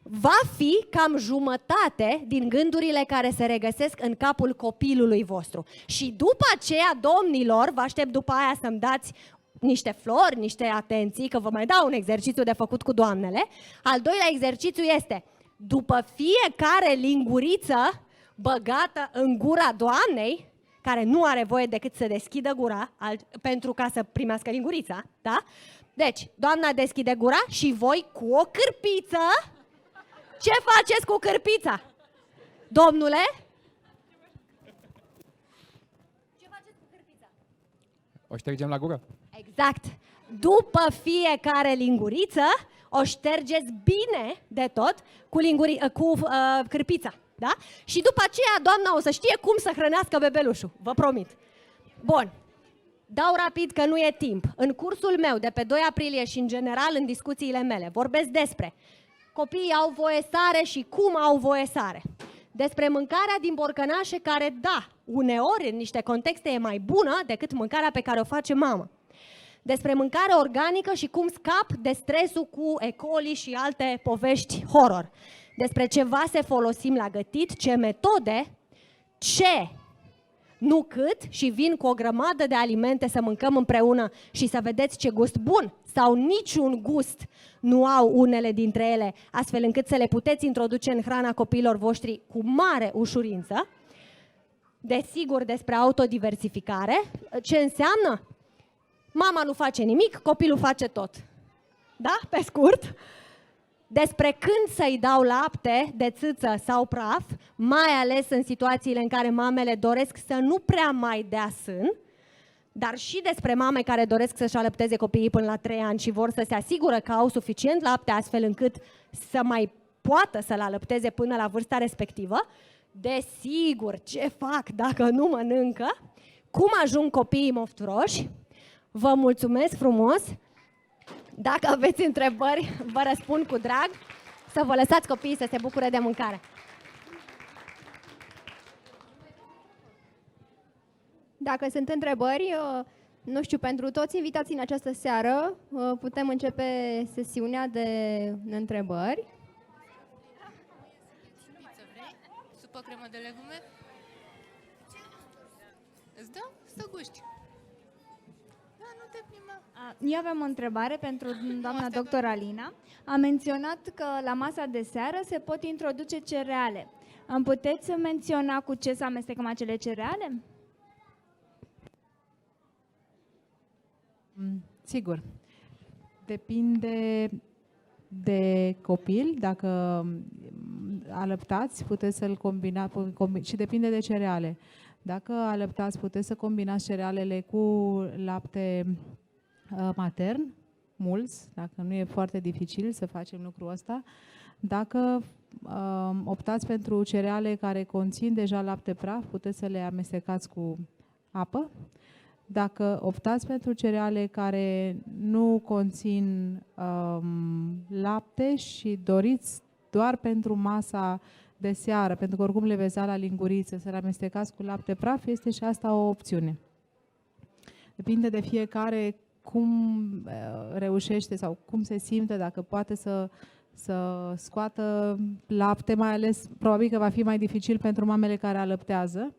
va fi cam jumătate din gândurile care se regăsesc în capul copilului vostru. Și după aceea, domnilor, vă aștept după aia să-mi dați niște flori, niște atenții, că vă mai dau un exercițiu de făcut cu doamnele. Al doilea exercițiu este, după fiecare linguriță băgată în gura doamnei, care nu are voie decât să deschidă gura pentru ca să primească lingurița, da? Deci, doamna deschide gura și voi cu o cârpiță, ce faceți cu cârpița? Domnule? Ce faceți cu cârpița? O ștergem la gură. Exact. După fiecare linguriță, o ștergeți bine de tot cu cârpița. Da? Și după aceea doamna o să știe cum să hrănească bebelușul. Vă promit. Bun. Dau rapid că nu e timp. În cursul meu de pe 2 aprilie și în general în discuțiile mele vorbesc despre copiii au voie sare și cum au voie sare. Despre mâncarea din borcănașe care, da, uneori în niște contexte e mai bună decât mâncarea pe care o face mama. Despre mâncare organică și cum scap de stresul cu E. coli și alte povești horror. Despre ce vase folosim la gătit, ce metode, nu cât, și vin cu o grămadă de alimente să mâncăm împreună și să vedeți ce gust bun sau niciun gust nu au unele dintre ele, astfel încât să le puteți introduce în hrana copiilor voștri cu mare ușurință. Desigur, despre autodiversificare, ce înseamnă? Mama nu face nimic, copilul face tot. Da? Pe scurt. Despre când să-i dau lapte de țâță sau praf, mai ales în situațiile în care mamele doresc să nu prea mai dea sân, dar și despre mame care doresc să-și alăpteze copiii până la 3 ani și vor să se asigură că au suficient lapte astfel încât să mai poată să-l alăpteze până la vârsta respectivă. Desigur, ce fac dacă nu mănâncă, cum ajung copiii mofturoși, Vă mulțumesc frumos! Dacă aveți întrebări, vă răspund cu drag. Să vă lăsați copiii să se bucure de mâncare. Dacă sunt întrebări, nu știu, pentru toți invitații în această seară, putem începe sesiunea de întrebări. Supă cremă de legume? Îți dau? Să guști. Da, nu te prima. Eu aveam o întrebare pentru doamna doctor Alina. A menționat că la masa de seară se pot introduce cereale. Îmi puteți menționa cu ce să amestecăm acele cereale? Sigur. Depinde de copil, dacă alăptați, puteți să-l combinați și depinde de cereale. Dacă alăptați, puteți să combinați cerealele cu lapte matern, mulți, dacă nu e foarte dificil să facem lucrul ăsta. Dacă optați pentru cereale care conțin deja lapte praf, puteți să le amestecați cu apă. Dacă optați pentru cereale care nu conțin lapte și doriți doar pentru masa de seară, pentru că oricum le veți da la linguriță, să le amestecați cu lapte praf, este și asta o opțiune. Depinde de fiecare cum reușește sau cum se simte, dacă poate să scoată lapte, mai ales probabil că va fi mai dificil pentru mamele care alăptează.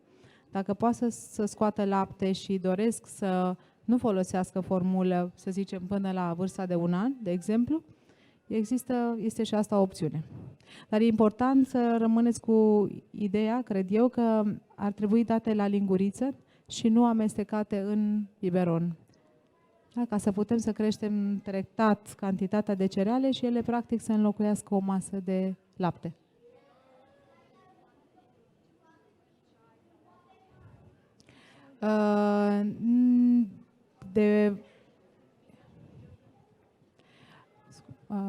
Dacă poate să scoată lapte și doresc să nu folosească formulă, să zicem, până la vârsta de 1 an, de exemplu, este și asta o opțiune. Dar e important să rămâneți cu ideea, cred eu, că ar trebui date la linguriță și nu amestecate în biberon. Da, ca să putem să creștem treptat cantitatea de cereale și ele practic să înlocuiască o masă de lapte.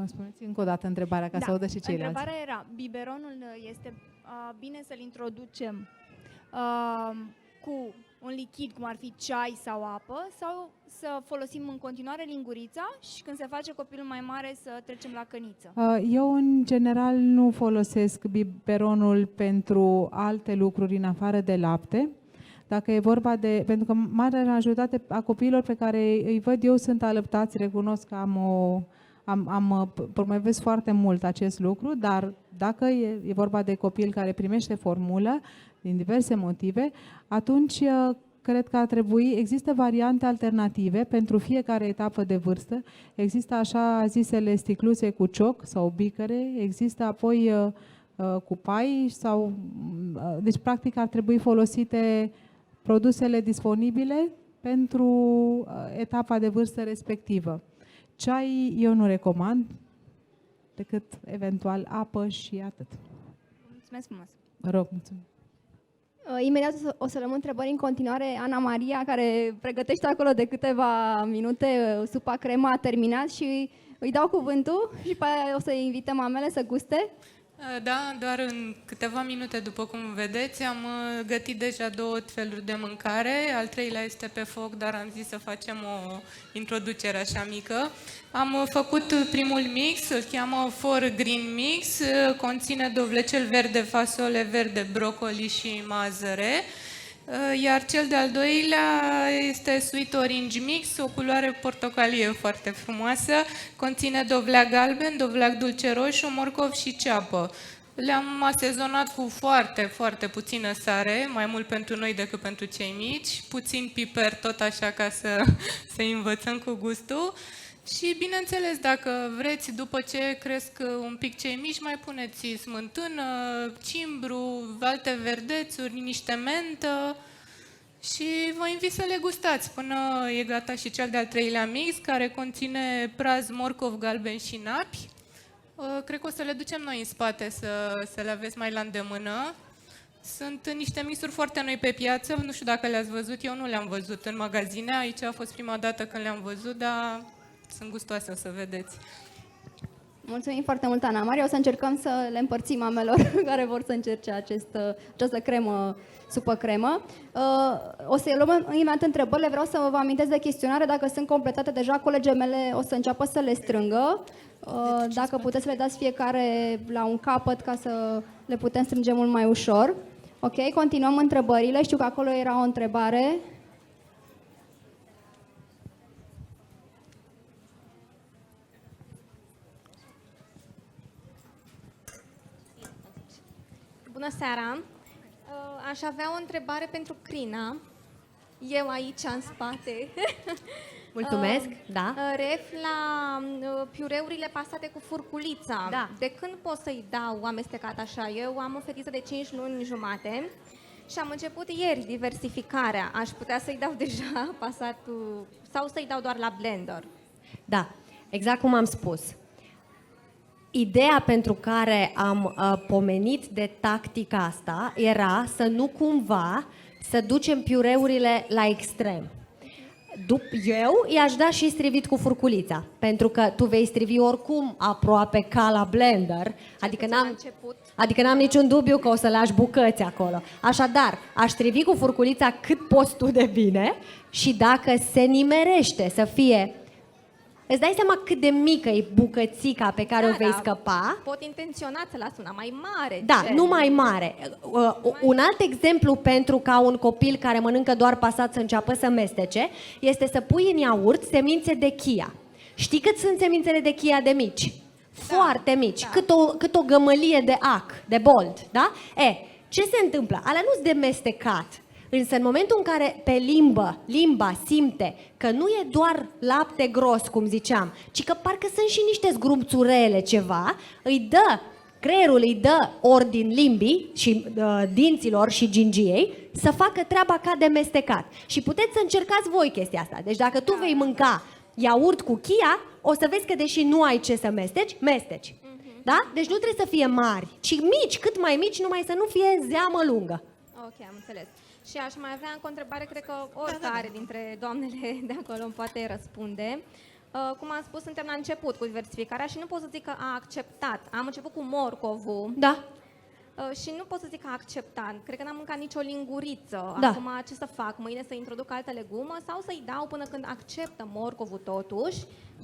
Spuneți încă o dată întrebarea, ca să audă și ceilalți. Întrebarea era, biberonul este bine să-l introducem cu un lichid, cum ar fi ceai sau apă, sau să folosim în continuare lingurița și când se face copilul mai mare să trecem la căniță? Eu, în general, nu folosesc biberonul pentru alte lucruri în afară de lapte. Dacă e vorba de... Pentru că marea majoritate a copiilor pe care îi văd eu sunt alăptați, recunosc că promovez foarte mult acest lucru, dar dacă e vorba de copil care primește formulă din diverse motive, atunci cred că ar trebui, există variante alternative pentru fiecare etapă de vârstă, există așa zisele sticluțe cu cioc sau bicăre, există apoi cu pai sau... Deci, practic, ar trebui folosite produsele disponibile pentru etapa de vârstă respectivă. Ceai eu nu recomand, decât eventual apă și atât. Mulțumesc frumos! Vă rog, mulțumesc! Imediat o să luăm întrebări în continuare. Ana Maria, care pregătește acolo de câteva minute supa crema, a terminat și îi dau cuvântul și pe aia o să invităm mamele să guste. Da, doar în câteva minute, după cum vedeți, am gătit deja 2 feluri de mâncare, al 3-lea este pe foc, dar am zis să facem o introducere așa mică. Am făcut primul mix, îl cheamă For Green Mix, conține dovlecel verde, fasole verde, brocoli și mazăre. Iar cel de-al doilea este Sweet Orange Mix, o culoare portocalie foarte frumoasă, conține dovleac galben, dovleac dulce roșu, morcov și ceapă. Le-am asezonat cu foarte, foarte puțină sare, mai mult pentru noi decât pentru cei mici, puțin piper, tot așa ca să învățăm cu gustul. Și, bineînțeles, dacă vreți, după ce cresc un pic cei mici, mai puneți smântână, cimbru, alte verdețuri, niște mentă și vă invit să le gustați până e gata și cel de-al 3-lea mix, care conține praz, morcov galben și napi. Cred că o să le ducem noi în spate să le aveți mai la îndemână. Sunt niște mixuri foarte noi pe piață, nu știu dacă le-ați văzut, eu nu le-am văzut în magazine, aici a fost prima dată când le-am văzut, dar... sunt gustoase, o să vedeți. Mulțumim foarte mult, Ana Maria. O să încercăm să le împărțim mamelor care vor să încerce această cremă, supă cremă. O să luăm imediat întrebările. Vreau să vă amintesc de chestionare. Dacă sunt completate deja, colegii mele o să înceapă să le strângă. Dacă puteți să le dați fiecare la un capăt ca să le putem strânge mult mai ușor. Ok, continuăm întrebările. Știu că acolo era o întrebare. Bună seara! Aș avea o întrebare pentru Crina. Eu aici, în spate. Mulțumesc, da. Ref la piureurile pasate cu furculița. Da. De când pot să-i dau amestecat așa? Eu am o fetiță de 5 luni jumate și am început ieri diversificarea. Aș putea să-i dau deja pasatul sau să-i dau doar la blender? Da, exact cum am spus. Ideea pentru care am pomenit de tactica asta era să nu cumva să ducem piureurile la extrem. Eu i-aș da și strivit cu furculița, pentru că tu vei strivi oricum aproape ca la blender, adică n-am niciun dubiu că o să lași bucăți acolo. Așadar, aș strivi cu furculița cât poți tu de bine și dacă se nimerește să fie... Îți dai seama cât de mică e bucățica pe care o vei scăpa? Pot intenționa să las una mai mare. Da, nu mai mare. Un alt exemplu pentru ca un copil care mănâncă doar pasat să înceapă să mestece este să pui în iaurt semințe de chia. Știi cât sunt semințele de chia de mici? Foarte mici, cât o gămălie de ac, de bold, da? Ce se întâmplă? Alea nu-s de mestecat. Însă în momentul în care pe limba simte că nu e doar lapte gros, cum ziceam, ci că parcă sunt și niște zgrumțurele ceva, creierul îi dă ordin limbii și dinților și gingiei să facă treaba ca de mestecat. Și puteți să încercați voi chestia asta. Deci dacă tu vei mânca iaurt cu chia, o să vezi că deși nu ai ce să mesteci. Da? Deci nu trebuie să fie mari, ci mici, cât mai mici, numai să nu fie zeamă lungă. Ok, am înțeles. Și aș mai avea încă o întrebare, cred că oricare dintre doamnele de acolo îmi poate răspunde. Cum am spus, suntem la început cu diversificarea și nu pot să zic că a acceptat. Am început cu morcovul. Da. Și nu pot să zic că a acceptat. Cred că n-am mâncat nicio linguriță. Da. Acum ce să fac? Mâine să introduc altă legumă sau să-i dau până când acceptă morcovul totuși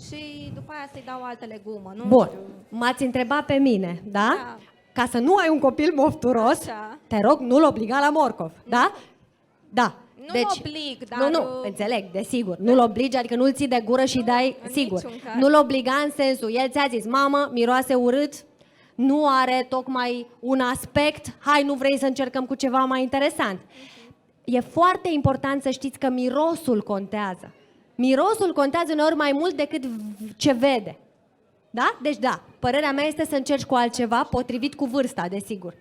și după aia să-i dau altă legumă? Nu Bun. știu. M-ați întrebat pe mine, da? Da. Ca să nu ai un copil mofturos, Așa. te rog, nu-l obliga la morcov, da? Da. Nu-l oblig, dar... Nu, înțeleg, desigur. Nu-l obligi, adică nu-l ții de gură și dai, în sigur. niciun caz. Nu-l obliga în sensul, el ți-a zis, mamă, miroase urât, nu are tocmai un aspect, hai, nu vrei să încercăm cu ceva mai interesant. E foarte important să știți că mirosul contează. Mirosul contează uneori mai mult decât ce vede. Da? Deci da, părerea mea este să încerci cu altceva potrivit cu vârsta, desigur.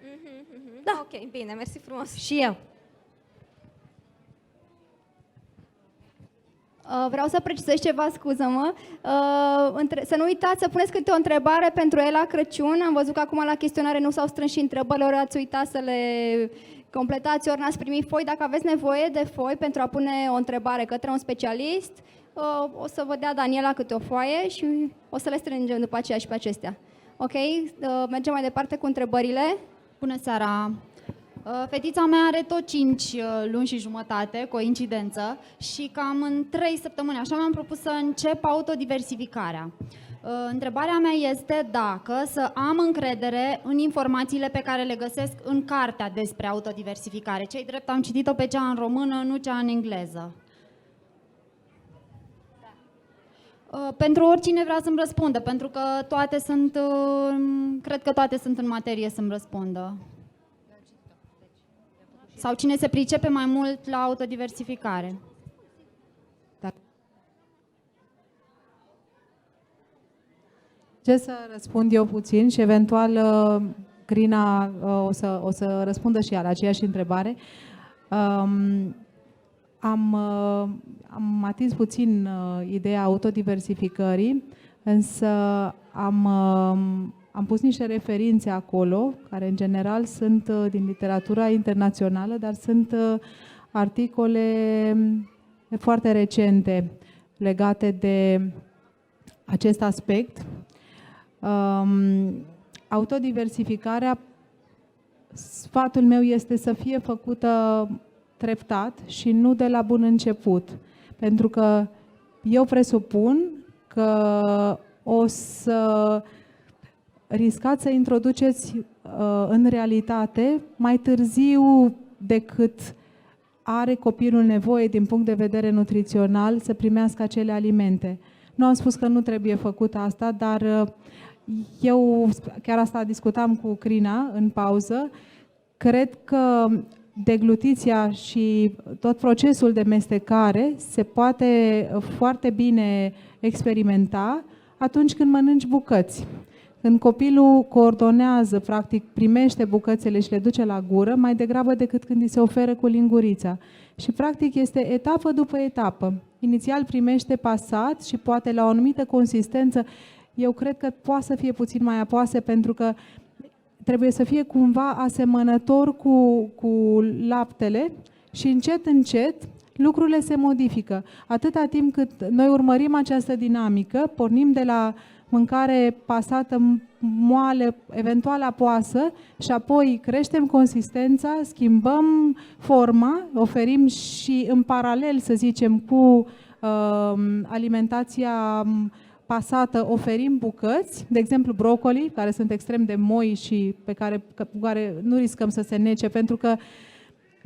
Da. Ok, bine, mersi frumos. Și eu. Vreau să precizez ceva, scuză-mă. Să nu uitați să puneți câte o întrebare pentru el la Crăciun. Am văzut că acum la chestionare nu s-au strâns și întrebările, ori ați uitat să le completați, ori n-ați primit foi. Dacă aveți nevoie de foi pentru a pune o întrebare către un specialist, o să vă dea Daniela câte o foaie și o să le strângem după aceea și pe acestea. Ok? Mergem mai departe cu întrebările. Bună seara! Fetița mea are tot 5 luni și jumătate, coincidență, și cam în 3 săptămâni, așa mi-am propus să încep autodiversificarea. Întrebarea mea este dacă să am încredere în informațiile pe care le găsesc în cartea despre autodiversificare. Cei drept am citit-o pe cea în română, nu cea în engleză. Pentru oricine vrea să-mi răspundă, pentru că toate sunt, cred că toate sunt în materie să-mi răspundă. Sau cine se pricepe mai mult la autodiversificare. Ce să răspund eu puțin și eventual Crina o să răspundă și ea la aceeași întrebare. Am atins puțin ideea autodiversificării, însă am pus niște referințe acolo, care în general sunt din literatura internațională, dar sunt articole foarte recente legate de acest aspect. Autodiversificarea, sfatul meu este să fie făcută treptat și nu de la bun început. Pentru că eu presupun că o să riscați să introduceți în realitate mai târziu decât are copilul nevoie din punct de vedere nutrițional să primească acele alimente. Nu am spus că nu trebuie făcut asta, dar eu chiar asta discutam cu Crina în pauză. Cred că deglutiția și tot procesul de mestecare se poate foarte bine experimenta atunci când mănânci bucăți. Când copilul coordonează, practic primește bucățele și le duce la gură, mai degrabă decât când îi se oferă cu lingurița. Și practic este etapă după etapă. Inițial primește pasat și poate la o anumită consistență, eu cred că poate să fie puțin mai apoase pentru că trebuie să fie cumva asemănător cu laptele și încet, încet lucrurile se modifică. Atâta timp cât noi urmărim această dinamică, pornim de la mâncare pasată moale, eventual apoasă și apoi creștem consistența, schimbăm forma, oferim și în paralel, să zicem, cu alimentația pasată, oferim bucăți, de exemplu brocoli, care sunt extrem de moi și cu care nu riscăm să se nece, pentru că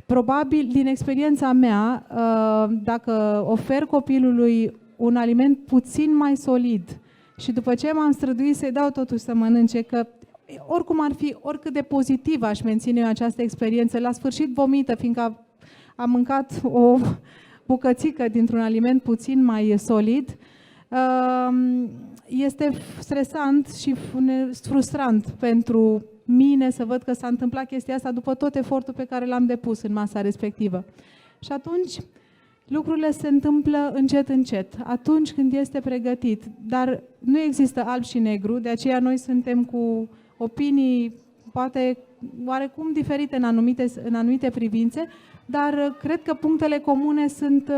probabil, din experiența mea, dacă ofer copilului un aliment puțin mai solid și după ce m-am străduit să-i dau totuși să mănânce, că oricum ar fi, oricât de pozitiv aș menține eu această experiență, la sfârșit vomită, fiindcă a mâncat o bucățică dintr-un aliment puțin mai solid, este stresant și frustrant pentru mine să văd că s-a întâmplat chestia asta după tot efortul pe care l-am depus în masa respectivă. Și atunci lucrurile se întâmplă încet, încet, atunci când este pregătit. Dar nu există alb și negru, de aceea noi suntem cu opinii poate oarecum diferite în anumite privințe, dar cred că punctele comune sunt,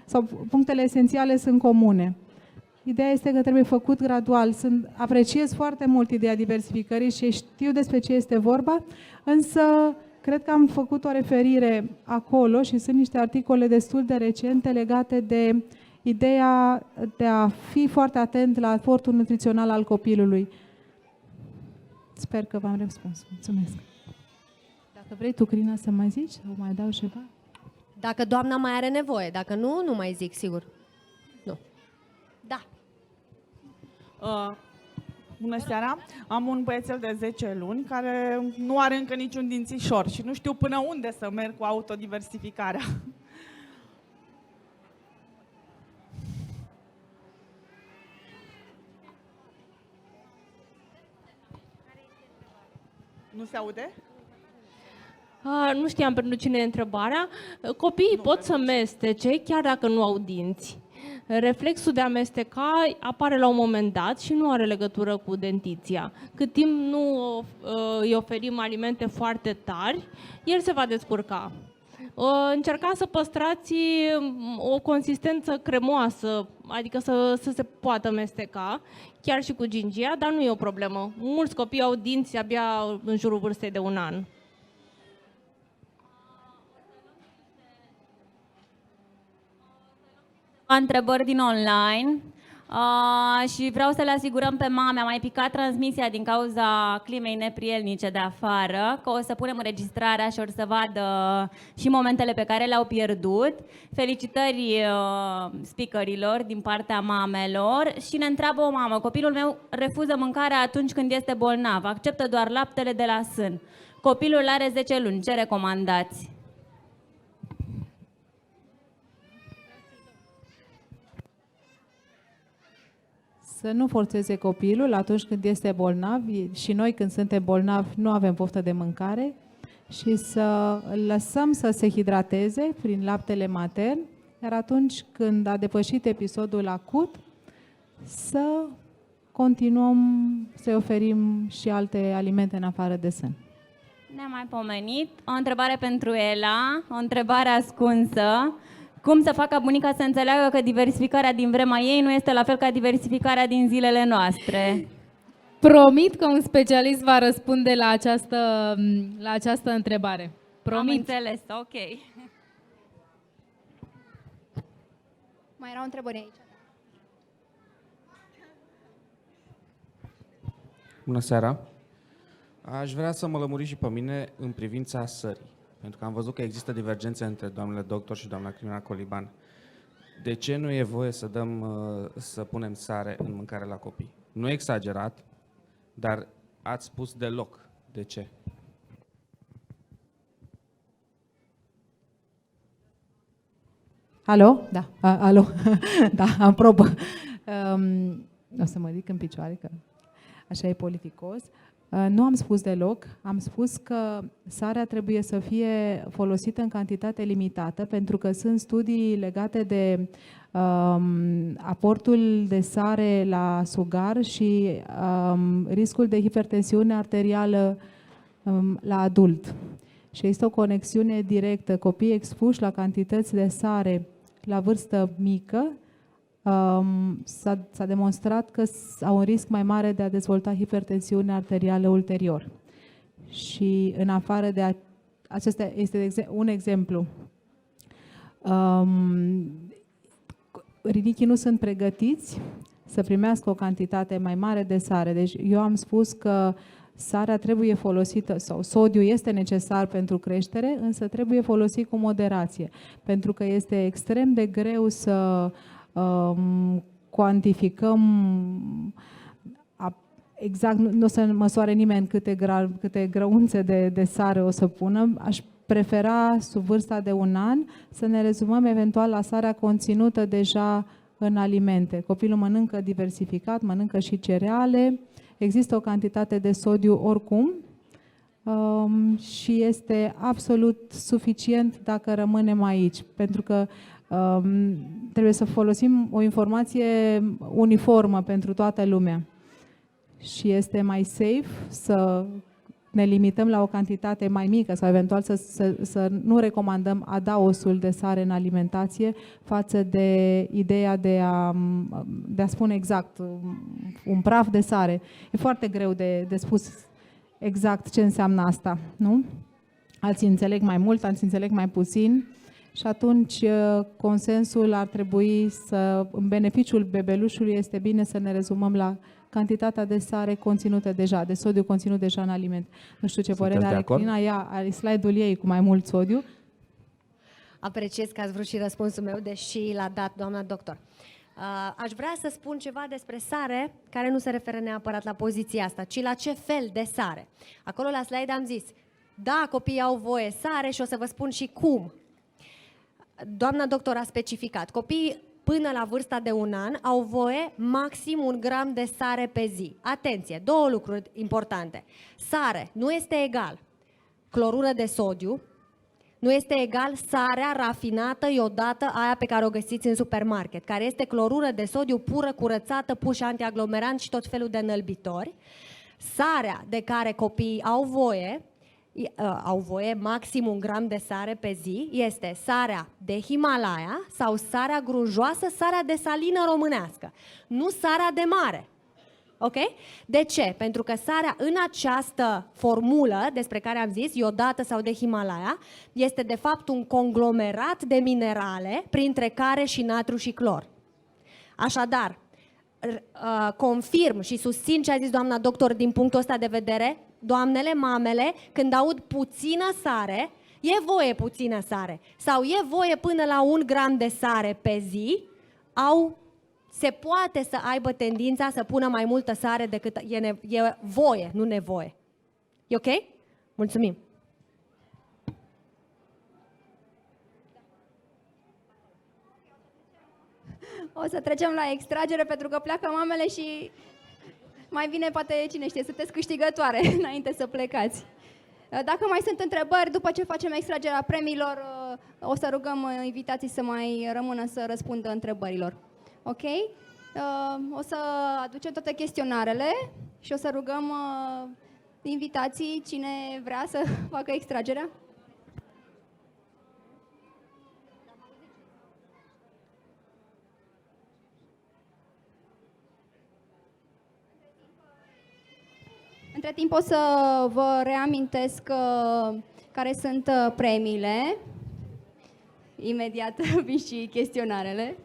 sau punctele esențiale sunt comune. Ideea este că trebuie făcut gradual. Apreciez foarte mult ideea diversificării și știu despre ce este vorba, însă cred că am făcut o referire acolo și sunt niște articole destul de recente legate de ideea de a fi foarte atent la aportul nutrițional al copilului. Sper că v-am răspuns. Mulțumesc. Dacă vrei tu, Crina, să mai zici sau mai dau ceva? Dacă doamna mai are nevoie, dacă nu, nu mai zic, sigur. Nu. Da. Bună seara! Am un băiețel de 10 luni care nu are încă niciun dințișor și nu știu până unde să merg cu autodiversificarea. Nu se aude? Nu știam pentru cine e întrebarea. Copiii pot să mestece chiar dacă nu au dinți. Reflexul de a amesteca apare la un moment dat și nu are legătură cu dentiția. Cât timp nu îi oferim alimente foarte tari, el se va descurca. Încercați să păstrați o consistență cremoasă, adică să se poată mesteca, chiar și cu gingia, dar nu e o problemă. Mulți copii au dinți abia în jurul vârstei de 1 an. Întrebări din online și vreau să le asigurăm pe mame. A mai picat transmisia din cauza climei neprielnice de afară, că o să punem înregistrarea și o să vadă și momentele pe care le-au pierdut. Felicitări speakerilor din partea mamelor și ne întreabă o mamă: copilul meu refuză mâncarea atunci când este bolnav, acceptă doar laptele de la sân. Copilul are 10 luni, ce recomandați? Să nu forțeze copilul atunci când este bolnav și noi când suntem bolnavi nu avem poftă de mâncare și să îl lăsăm să se hidrateze prin laptele matern, iar atunci când a depășit episodul acut să continuăm să oferim și alte alimente în afară de sân. Ne-am mai pomenit. O întrebare pentru Ela, o întrebare ascunsă. Cum să facă bunica să înțeleagă că diversificarea din vremea ei nu este la fel ca diversificarea din zilele noastre? Promit că un specialist va răspunde la această întrebare. Am Promit. înțeles, ok. Mai erau întrebări aici. Bună seara! Aș vrea să mă lămuriți și pe mine în privința sării, pentru că am văzut că există divergențe între doamnele doctor și doamna Cristina Coliban. De ce nu e voie să punem sare în mâncare la copii? Nu e exagerat, dar ați spus deloc. De ce? Alo? Da, alo. Da, am probă. O să mă ridic în picioare, că așa e politicos. Nu am spus deloc, am spus că sarea trebuie să fie folosită în cantitate limitată, pentru că sunt studii legate de aportul de sare la sugar și riscul de hipertensiune arterială la adult. Și este o conexiune directă. Copiii expuși la cantități de sare la vârstă mică, s-a demonstrat că au un risc mai mare de a dezvolta hipertensiune arterială ulterior. Și în afară de acesta este un exemplu. Rinichii nu sunt pregătiți să primească o cantitate mai mare de sare. Deci eu am spus că sarea trebuie folosită, sau sodiu este necesar pentru creștere, însă trebuie folosit cu moderație, pentru că este extrem de greu să cuantificăm exact, nu o să măsoare nimeni câte grăunțe de sare o să pună. Aș prefera, sub vârsta de 1 an, să ne rezumăm eventual la sarea conținută deja în alimente. Copilul mănâncă diversificat, mănâncă și cereale, există o cantitate de sodiu oricum și este absolut suficient dacă rămânem aici, pentru că trebuie să folosim o informație uniformă pentru toată lumea și este mai safe să ne limităm la o cantitate mai mică sau eventual să nu recomandăm adaosul de sare în alimentație față de ideea de a spune exact un praf de sare. E foarte greu de spus exact ce înseamnă asta, nu? Alții înțeleg mai mult, alții înțeleg mai puțin. Și atunci consensul ar trebui să, în beneficiul bebelușului, este bine să ne rezumăm la cantitatea de sare conținută deja, de sodiu conținut deja în aliment. Nu știu ce părere are Cristina, ea are slide-ul ei cu mai mult sodiu. Apreciez că ați vrut și răspunsul meu, deși l-a dat doamna doctor. Aș vrea să spun ceva despre sare, care nu se referă neapărat la poziția asta, ci la ce fel de sare. Acolo la slide am zis, da, copiii au voie sare și o să vă spun și cum. Doamna doctor a specificat, copiii până la vârsta de 1 an au voie maxim 1 gram de sare pe zi. Atenție, 2 lucruri importante. Sare nu este egal clorură de sodiu, nu este egal sarea rafinată, iodată, aia pe care o găsiți în supermarket, care este clorură de sodiu pură, curățată, puși antiaglomerant și tot felul de înălbitori. Sarea de care copiii au voie maxim 1 gram de sare pe zi, este sarea de Himalaya sau sarea grunjoasă, sarea de salină românească, nu sarea de mare. Ok? De ce? Pentru că sarea în această formulă despre care am zis, iodată sau de Himalaya, este de fapt un conglomerat de minerale, printre care și natru și clor. Așadar, confirm și susțin ce a zis doamna doctor din punctul ăsta de vedere. Doamnele, mamele, când aud puțină sare, e voie puțină sare sau e voie până la 1 gram de sare pe zi, se poate să aibă tendința să pună mai multă sare decât e voie, nu nevoie. E ok? Mulțumim! O să trecem la extragere pentru că pleacă mamele și mai bine poate, cine știe, sunteți câștigătoare înainte să plecați. Dacă mai sunt întrebări, după ce facem extragerea premiilor, o să rugăm invitații să mai rămână să răspundă întrebărilor. Ok? O să aducem toate chestionarele și o să rugăm invitații, cine vrea să facă extragerea. Între timp o să vă reamintesc care sunt premiile. Imediat vin și chestionarele.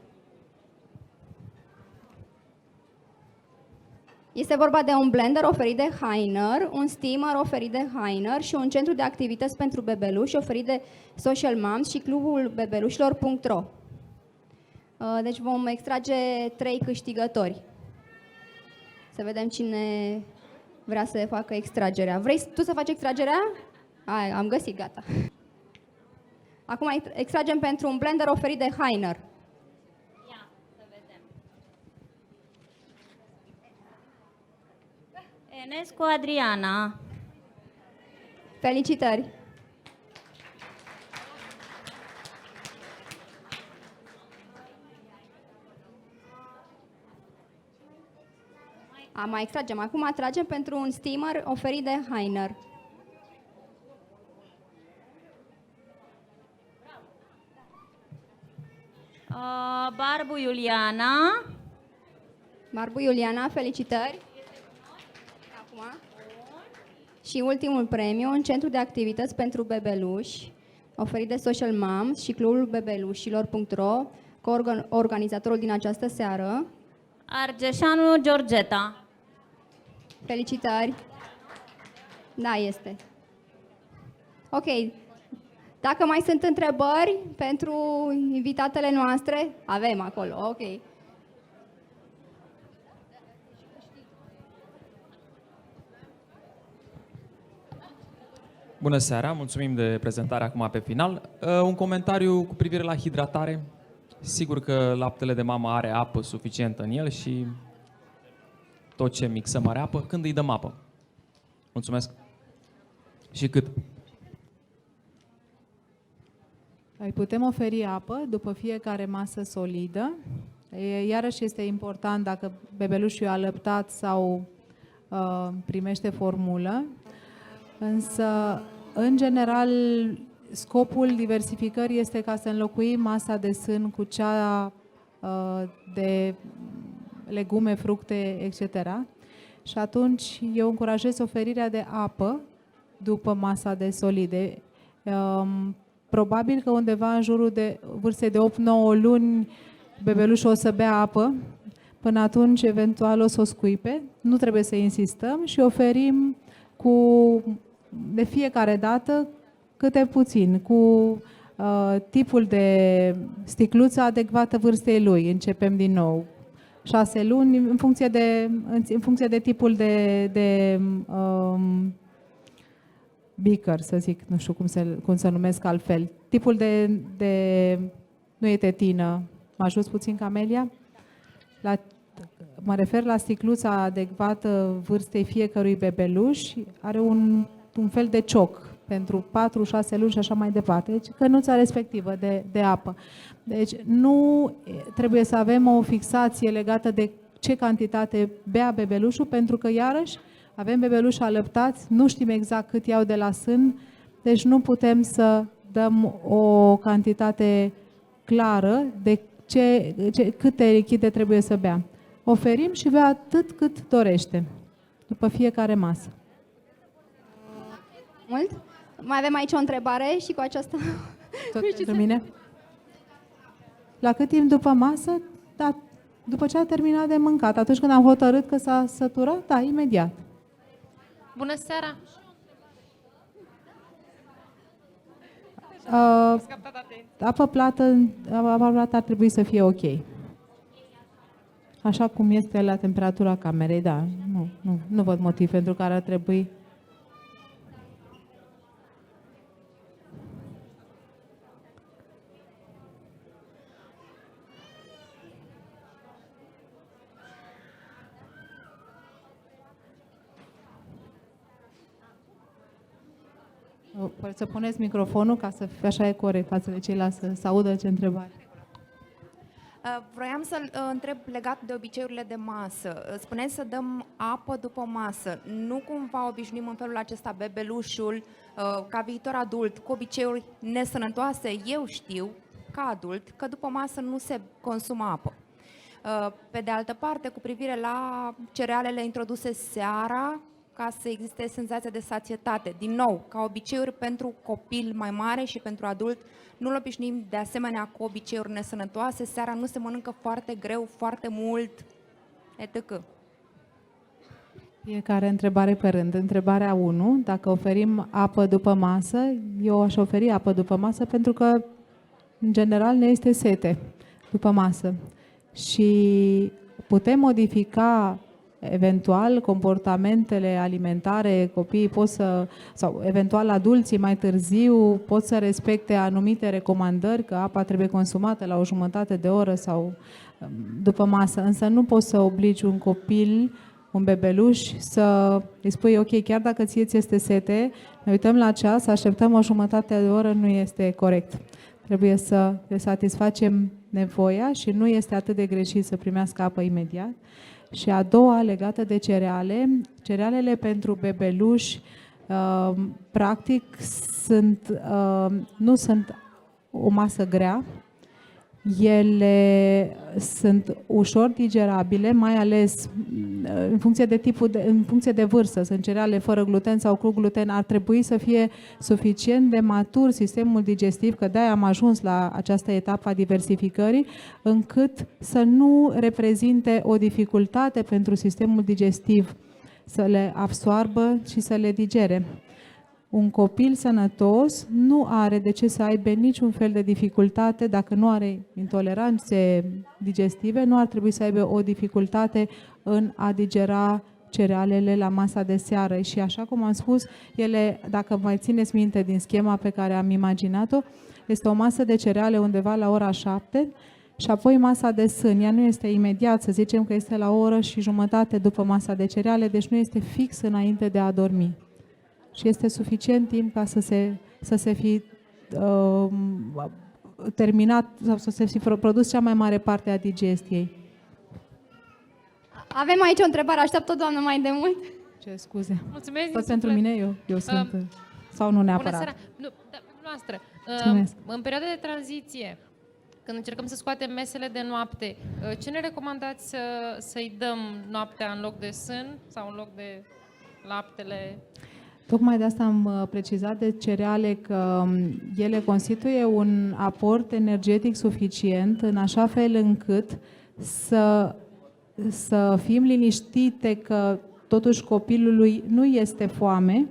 Este vorba de un blender oferit de Heiner, un steamer oferit de Heiner și un centru de activități pentru bebeluși oferit de Social Moms și clubul bebelușilor.ro. Deci vom extrage 3 câștigători. Să vedem cine vrea să facă extragerea. Vrei tu să faci extragerea? Hai, am găsit, gata. Acum extragem pentru un blender oferit de Heiner. Ia, să vedem. Enescu Adriana. Felicitări! Mai extragem. Acum atragem pentru un steamer oferit de Heiner. Barbu Iuliana. Barbu Iuliana, felicitări! Acum. Și ultimul premiu, un centru de activități pentru bebeluși, oferit de Social Moms și clubul bebelușilor.ro, organizatorul din această seară. Argeșanu Georgeta. Felicitări! Da, este. Ok. Dacă mai sunt întrebări pentru invitatele noastre, avem acolo, ok. Bună seara, mulțumim de prezentare acum pe final. Un comentariu cu privire la hidratare. Sigur că laptele de mamă are apă suficientă în el și tot ce mixăm are apă. Când îi dăm apă? Mulțumesc. Și cât? Îi putem oferi apă după fiecare masă solidă. Iarăși este important dacă bebelușul e alăptat sau primește formulă. Însă, în general, scopul diversificării este ca să înlocuim masa de sân cu cea de legume, fructe, etc. Și atunci eu încurajez oferirea de apă după masa de solide. Probabil că undeva în jurul de vârstei de 8-9 luni bebelușul o să bea apă. Până atunci, eventual, o să o scuipe. Nu trebuie să insistăm și oferim de fiecare dată câte puțin, cu tipul de sticluță adecvată vârstei lui. Începem din nou. 6 luni, în funcție de tipul de beaker, să zic, nu știu cum să numesc altfel. Tipul de nu e tetină, mă ajut puțin, Camelia? Mă refer la sticluța adecvată vârstei fiecărui bebeluș, are un fel de cioc pentru 4-6 luni și așa mai departe. Deci cănuța respectivă de apă. Deci nu trebuie să avem o fixație legată de ce cantitate bea bebelușul, pentru că iarăși avem bebeluși alăptați, nu știm exact cât iau de la sân, deci nu putem să dăm o cantitate clară de câte lichide trebuie să bea. Oferim și bea atât cât dorește, după fiecare masă. Mult? Mai avem aici o întrebare și cu aceasta... Tot pentru mine? La cât timp după masă? Da, după ce a terminat de mâncat. Atunci când am hotărât că s-a săturat, da, imediat. Bună seara! Apa plată ar trebui să fie ok. Așa cum este la temperatura camerei, da. Nu văd motiv pentru care ar trebui. Poate să puneți microfonul ca să fie așa e corect față de ceilalți, să audă ce întrebare. Vroiam să întreb legat de obiceiurile de masă. Spuneți să dăm apă după masă. Nu cumva obișnuim în felul acesta bebelușul ca viitor adult cu obiceiuri nesănătoase? Eu știu, ca adult, că după masă nu se consumă apă. Pe de altă parte, cu privire la cerealele introduse seara, ca să existe senzația de sațietate. Din nou, ca obiceiuri pentru copil mai mare și pentru adult, nu-l obișnuim de asemenea cu obiceiuri nesănătoase. Seara nu se mănâncă foarte greu, foarte mult, etc. Fiecare întrebare pe rând. Întrebarea 1, dacă oferim apă după masă, eu aș oferi apă după masă pentru că, în general, ne este sete după masă. Și putem modifica eventual comportamentele alimentare, copiii pot să, sau eventual adulții mai târziu pot să respecte anumite recomandări, că apa trebuie consumată la o jumătate de oră sau după masă, însă nu poți să obligi un copil, un bebeluș, să îi spui, ok, chiar dacă ție ți este sete, ne uităm la ceas, așteptăm o jumătate de oră, nu este corect. Trebuie să le satisfacem nevoia și nu este atât de greșit să primească apă imediat. Și a doua, legată de cereale, cerealele pentru bebeluși, practic, nu sunt o masă grea, ele sunt ușor digerabile, mai ales în funcție de vârstă. Sunt cereale fără gluten sau cu gluten. Ar trebui să fie suficient de matur sistemul digestiv, că de-aia am ajuns la această etapă a diversificării, încât să nu reprezinte o dificultate pentru sistemul digestiv să le absoarbă și să le digere. Un copil sănătos nu are de ce să aibă niciun fel de dificultate, dacă nu are intoleranțe digestive, nu ar trebui să aibă o dificultate în a digera cerealele la masa de seară. Și așa cum am spus, ele, dacă mai țineți minte din schema pe care am imaginat-o, este o masă de cereale undeva la ora 7 și apoi masa de sân. Ea nu este imediat, să zicem că este la o oră și jumătate după masa de cereale, deci nu este fix înainte de a dormi. Și este suficient timp ca să se fi terminat sau să se fi produs cea mai mare parte a digestiei. Avem aici o întrebare, așteaptă o doamnă mai de mult. Ce scuze. Mulțumesc. Tot pentru mine, eu sunt, sau nu neapărat. Bună seara. Nu, noastră. În perioada de tranziție, când încercăm să scoatem mesele de noapte, ce ne recomandați să-i dăm noaptea în loc de sân sau în loc de laptele? Tocmai de asta am precizat de cereale că ele constituie un aport energetic suficient în așa fel încât să fim liniștite că totuși copilului nu este foame,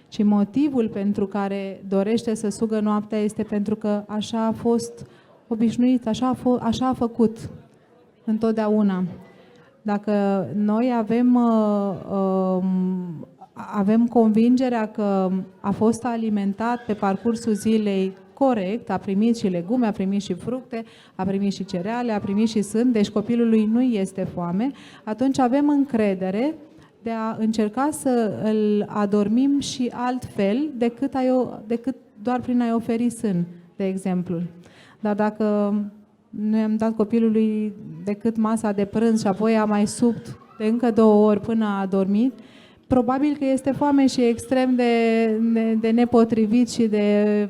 ci motivul pentru care dorește să sugă noaptea este pentru că așa a fost obișnuit, așa a făcut întotdeauna. Dacă noi avem convingerea că a fost alimentat pe parcursul zilei corect, a primit și legume, a primit și fructe, a primit și cereale, a primit și sân, deci copilului nu este foame, atunci avem încredere de a încerca să îl adormim și altfel decât doar prin a-i oferi sân, de exemplu. Dar dacă nu i-am dat copilului decât masa de prânz și apoi a mai subt de încă 2 ori până a dormit, probabil că este foame și extrem de nepotrivit și de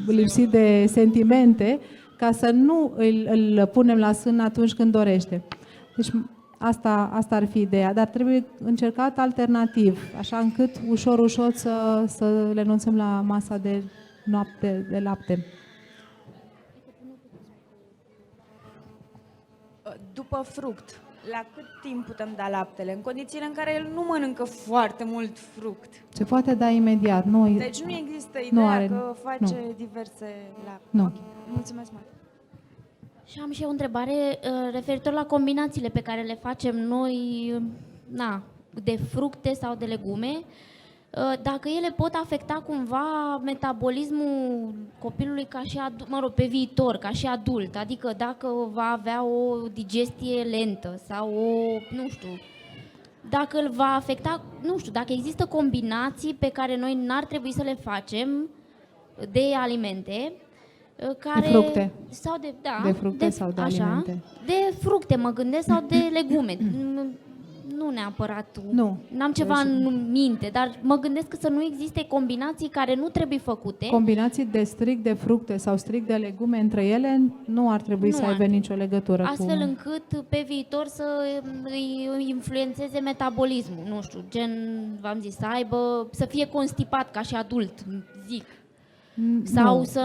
lipsit de sentimente ca să nu îl punem la sân atunci când dorește. Deci asta ar fi ideea, dar trebuie încercat alternativ, așa încât ușor să renunțăm la masa de noapte de lapte. După fruct, la cât timp putem da laptele? În condițiile în care el nu mănâncă foarte mult fruct. Se poate da imediat. Deci nu există ideea că face diverse lapte. Nu. Okay. Mulțumesc mult. Și am și eu o întrebare referitor la combinațiile pe care le facem noi, de fructe sau de legume. Dacă ele pot afecta cumva metabolismul copilului ca și pe viitor, ca și adult, adică dacă va avea o digestie lentă sau dacă îl va afecta, dacă există combinații pe care noi n-ar trebui să le facem de alimente, care, de fructe. Sau de fructe sau de alimente. De fructe mă gândesc sau de legume. Nu neapărat. Nu. N-am ceva Deci- în minte, dar mă gândesc că să nu existe combinații care nu trebuie făcute. Combinații de strict de fructe sau strict de legume între ele nu ar trebui Nu să ar aibă trebui. nicio legătură Astfel cu... încât pe viitor să îi influențeze metabolismul, nu știu, gen, v-am zis, să fie constipat ca și adult, zic. Sau să...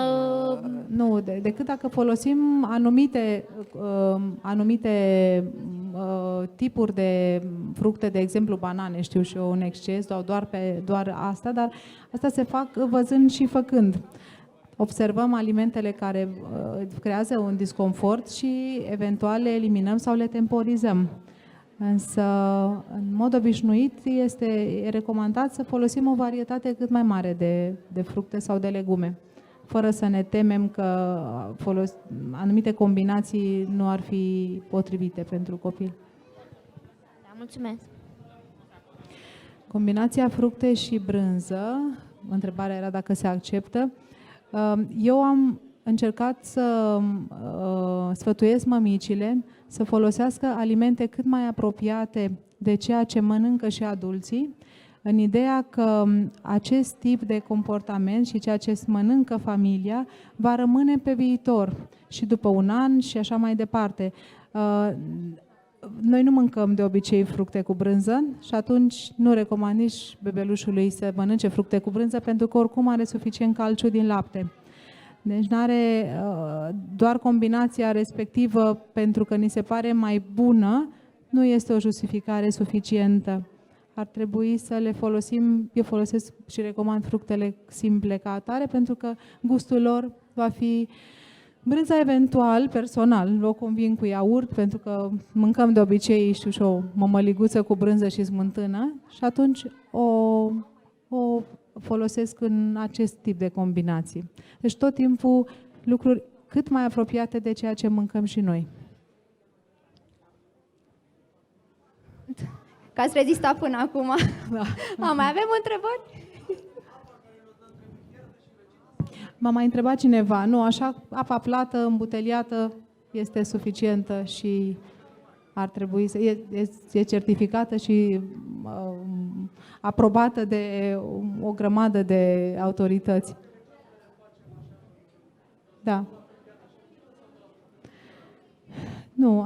Nu, decât dacă folosim anumite tipuri de fructe, de exemplu banane, știu și eu, în exces, doar asta, dar asta se fac văzând și făcând. Observăm alimentele care creează un disconfort și eventual le eliminăm sau le temporizăm. Însă, în mod obișnuit, este recomandat să folosim o varietate cât mai mare de fructe sau de legume, fără să ne temem că anumite combinații nu ar fi potrivite pentru copil. Da, mulțumesc. Combinația fructe și brânză, întrebarea era dacă se acceptă. Eu am încercat să sfătuiesc mămicile să folosească alimente cât mai apropiate de ceea ce mănâncă și adulții, în ideea că acest tip de comportament și ceea ce mănâncă familia va rămâne pe viitor și după un an și așa mai departe. Noi nu mâncăm de obicei fructe cu brânză și atunci nu recomand nici bebelușului să mănânce fructe cu brânză pentru că oricum are suficient calciu din lapte. Deci n-are doar combinația respectivă pentru că ni se pare mai bună, nu este o justificare suficientă. Ar trebui să le folosim, eu folosesc și recomand fructele simple ca atare pentru că gustul lor va fi brânza eventual, personal, o combin cu iaurt pentru că mâncăm de obicei, știu și o mămăliguță cu brânză și smântână și atunci o folosesc în acest tip de combinații. Deci tot timpul lucruri cât mai apropiate de ceea ce mâncăm și noi. Că ați rezistat până acum. Da. Mai avem întrebări? M-a mai întrebat cineva, nu, așa, apa plată, îmbuteliată, este suficientă și ar trebui să... E certificată și aprobată de o grămadă de autorități. Da. Nu,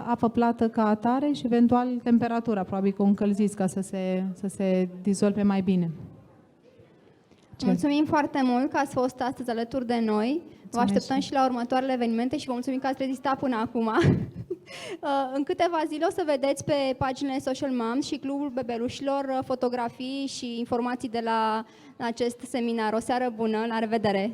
apă plată ca atare și eventual temperatura, probabil că o încălziți ca să se dizolve mai bine. Mulțumim foarte mult că ați fost astăzi alături de noi. Vă așteptăm și la următoarele evenimente și vă mulțumim că ați rezistat până acum. În câteva zile o să vedeți pe paginile Social Moms și Clubul Bebelușilor fotografii și informații de la acest seminar. O seară bună, la revedere!